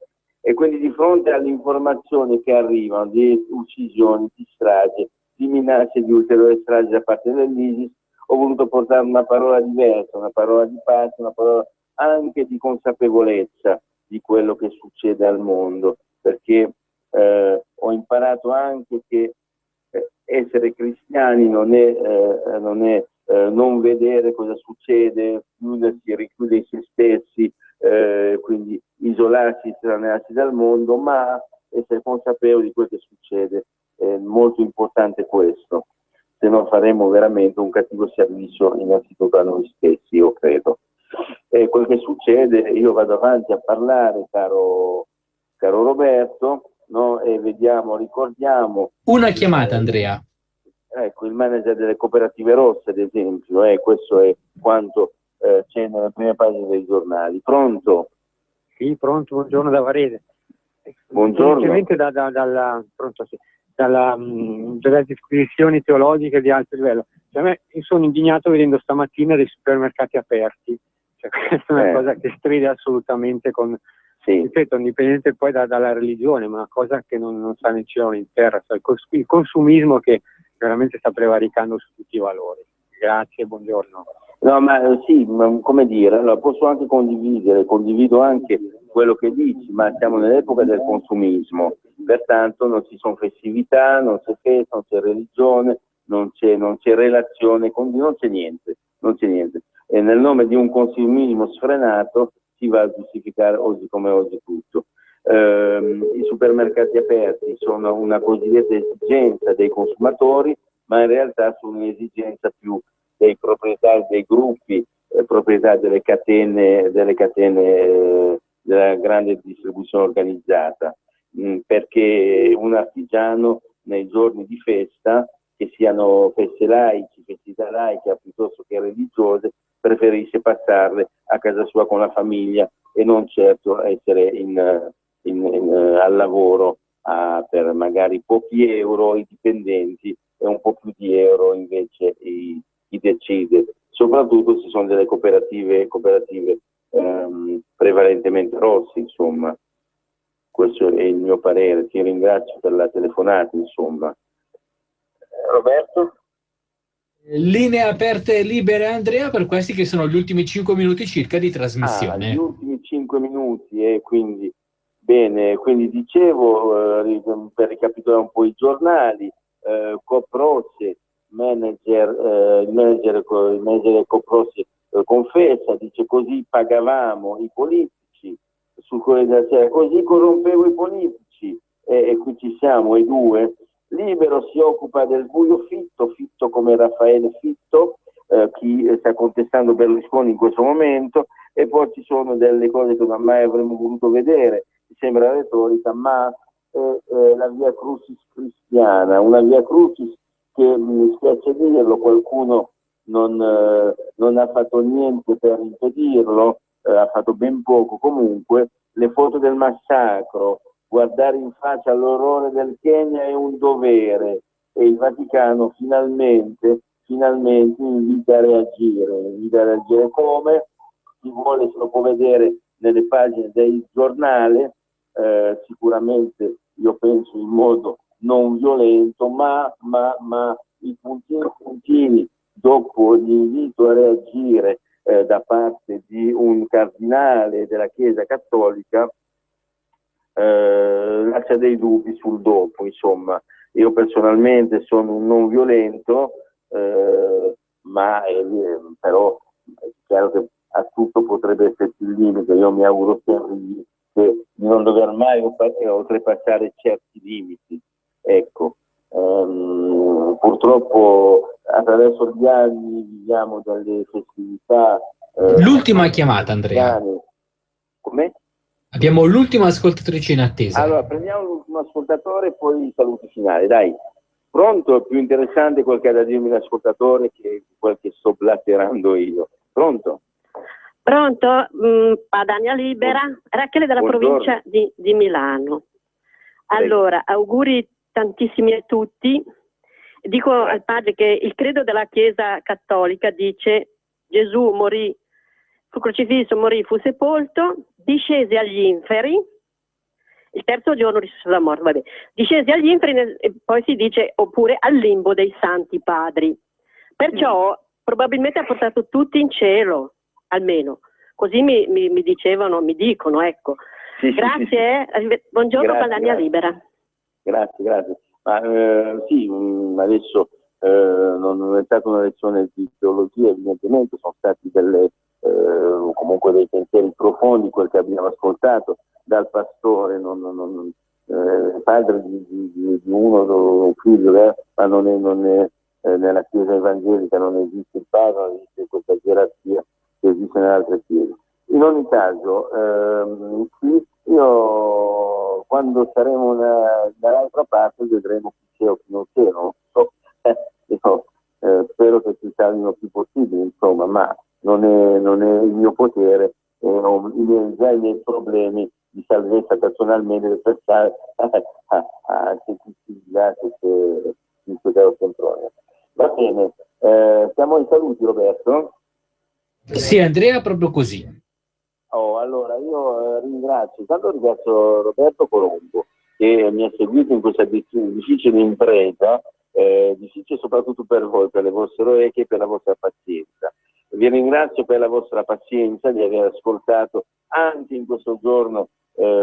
e quindi di fronte alle informazioni che arrivano di uccisioni, di stragi, di minacce di ulteriori stragi da parte dell'ISIS, ho voluto portare una parola diversa, una parola di pace, una parola anche di consapevolezza di quello che succede al mondo, perché ho imparato anche che essere cristiani non è non vedere cosa succede, richiudere in se stessi, quindi isolarsi, estranearsi dal mondo, ma essere consapevoli di quello che succede. È molto importante questo. se no faremo veramente un cattivo servizio innanzitutto a noi stessi, io credo. E quel che succede, io vado avanti a parlare, caro Roberto, no? E vediamo, ricordiamo... Una chiamata, Andrea. Ecco, il manager delle cooperative rosse, ad esempio, questo è quanto c'è nelle prime pagine dei giornali. Pronto? Sì, pronto, buongiorno da Varese. Buongiorno. Semplicemente dalle disquisizioni teologiche di alto livello. Cioè, a me, io sono indignato vedendo stamattina dei supermercati aperti. Cioè, questa è una cosa che stride assolutamente con, ripeto, indipendente poi dalla religione, ma una cosa che non sta né in cielo né in terra. Cioè, il consumismo che veramente sta prevaricando su tutti i valori. Grazie, buongiorno. No, ma sì, come dire, allora, posso anche condivido anche quello che dici, ma siamo nell'epoca del consumismo, pertanto non ci sono festività, non c'è festa, non c'è religione, non c'è relazione, non c'è niente. E nel nome di un consumismo sfrenato si va a giustificare oggi come oggi tutto. I supermercati aperti sono una cosiddetta esigenza dei consumatori, ma in realtà sono un'esigenza più dei proprietari dei gruppi, proprietari delle catene della grande distribuzione organizzata, perché un artigiano nei giorni di festa, che siano feste laici, festività laiche piuttosto che religiose, preferisce passarle a casa sua con la famiglia e non certo essere al lavoro per magari pochi euro i dipendenti e un po' più di euro invece chi decide. Soprattutto ci sono delle cooperative prevalentemente rosse, insomma. Questo è il mio parere. Ti ringrazio per la telefonata, insomma. Roberto? Linee aperte libere, Andrea, per questi che sono gli ultimi 5 minuti circa di trasmissione. Gli ultimi 5 minuti, e quindi bene, quindi dicevo, per ricapitolare un po' i giornali, Coprosse, il manager del Coprosse confessa, dice: così pagavamo i politici, sul Corriere della Sera, così corrompevo i politici, e qui ci siamo, i due. Libero si occupa del buio Fitto come Raffaele Fitto, chi sta contestando Berlusconi in questo momento, e poi ci sono delle cose che mai avremmo voluto vedere, mi sembra retorica, ma la Via Crucis cristiana, una Via Crucis che, mi spiace dirlo, qualcuno non ha fatto niente per impedirlo, ha fatto ben poco comunque. Le foto del massacro, guardare in faccia all'orrore del Kenya è un dovere, e il Vaticano finalmente invita a reagire. Come? Chi vuole se lo può vedere nelle pagine del giornale, sicuramente io penso in modo non violento, ma i puntini dopo l'invito a reagire da parte di un cardinale della Chiesa Cattolica lascia dei dubbi sul dopo. Insomma, io personalmente sono un non violento, ma però è chiaro che a tutto potrebbe esserci il limite. Io mi auguro sempre di non dover mai oltrepassare certi limiti. Ecco, purtroppo attraverso gli anni viviamo dalle festività. L'ultima chiamata, Andrea. Com'è? Abbiamo l'ultima ascoltatrice in attesa. Allora, prendiamo l'ultimo ascoltatore e poi i saluti finali, dai. Pronto? È più interessante quel che ha da dirmi l'ascoltatore che quel che sto blatterando io. Pronto? Pronto? Padania Libera, Rachele della provincia di Milano. Allora, auguri tantissimi a tutti. Dico al padre che il credo della Chiesa Cattolica dice: Gesù morì, fu crocifisso, morì, fu sepolto, discese agli inferi, il terzo giorno risorse dalla morte, vabbè. Discese agli inferi, e poi si dice, oppure al limbo dei santi padri. Perciò probabilmente ha portato tutti in cielo, almeno. Così mi dicevano, mi dicono, ecco. Sì, grazie, sì. Buongiorno, Padania Libera. Grazie. Ma sì, adesso non è stata una lezione di teologia, evidentemente sono stati comunque dei pensieri profondi, quel che abbiamo ascoltato dal pastore, padre di uno figlio, ma non è nella Chiesa evangelica non esiste il padre, non esiste questa gerarchia che esiste nelle altre chiese. In ogni caso, sì, io quando saremo dall'altra parte vedremo chi c'è o chi non c'è, non so. Io spero che ci salvino più possibile, insomma, ma non è il mio potere, ho già i miei problemi di salvezza personalmente per pensare anche tutti gli altri che in questo controllo. Va bene, siamo ai saluti, Roberto? Sì, Andrea, proprio così. Allora io ringrazio Roberto Colombo che mi ha seguito in questa difficile impresa, difficile soprattutto per voi, per le vostre orecchie e per la vostra pazienza. Vi ringrazio per la vostra pazienza di aver ascoltato anche in questo giorno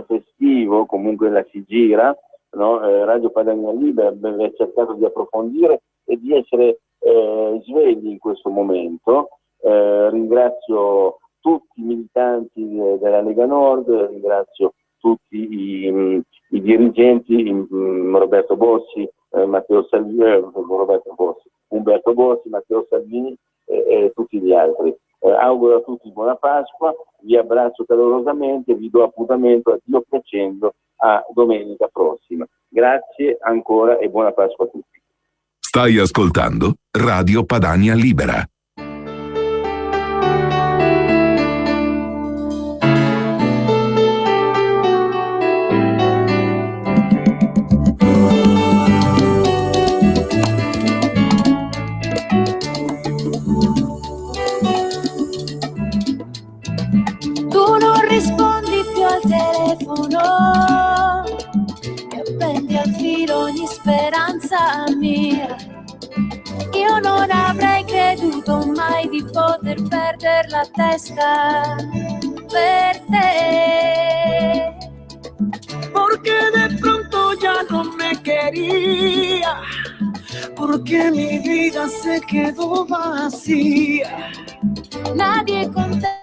festivo, comunque la si gira, no? Radio Padania Libera, aver cercato di approfondire e di essere svegli in questo momento. Ringrazio tutti i militanti della Lega Nord, ringrazio tutti i dirigenti, Roberto Bossi, Matteo Salvini, Umberto Bossi, Matteo Salvini e tutti gli altri. Auguro a tutti buona Pasqua, vi abbraccio calorosamente, vi do appuntamento a Dio piacendo a domenica prossima. Grazie ancora e buona Pasqua a tutti. Stai ascoltando Radio Padania Libera. Rispondi più al telefono e appendi al filo ogni speranza mia. Io non avrei creduto mai di poter perdere la testa per te, porque de pronto ya no me quería, porque mi vida se quedó vacía. Nadie con te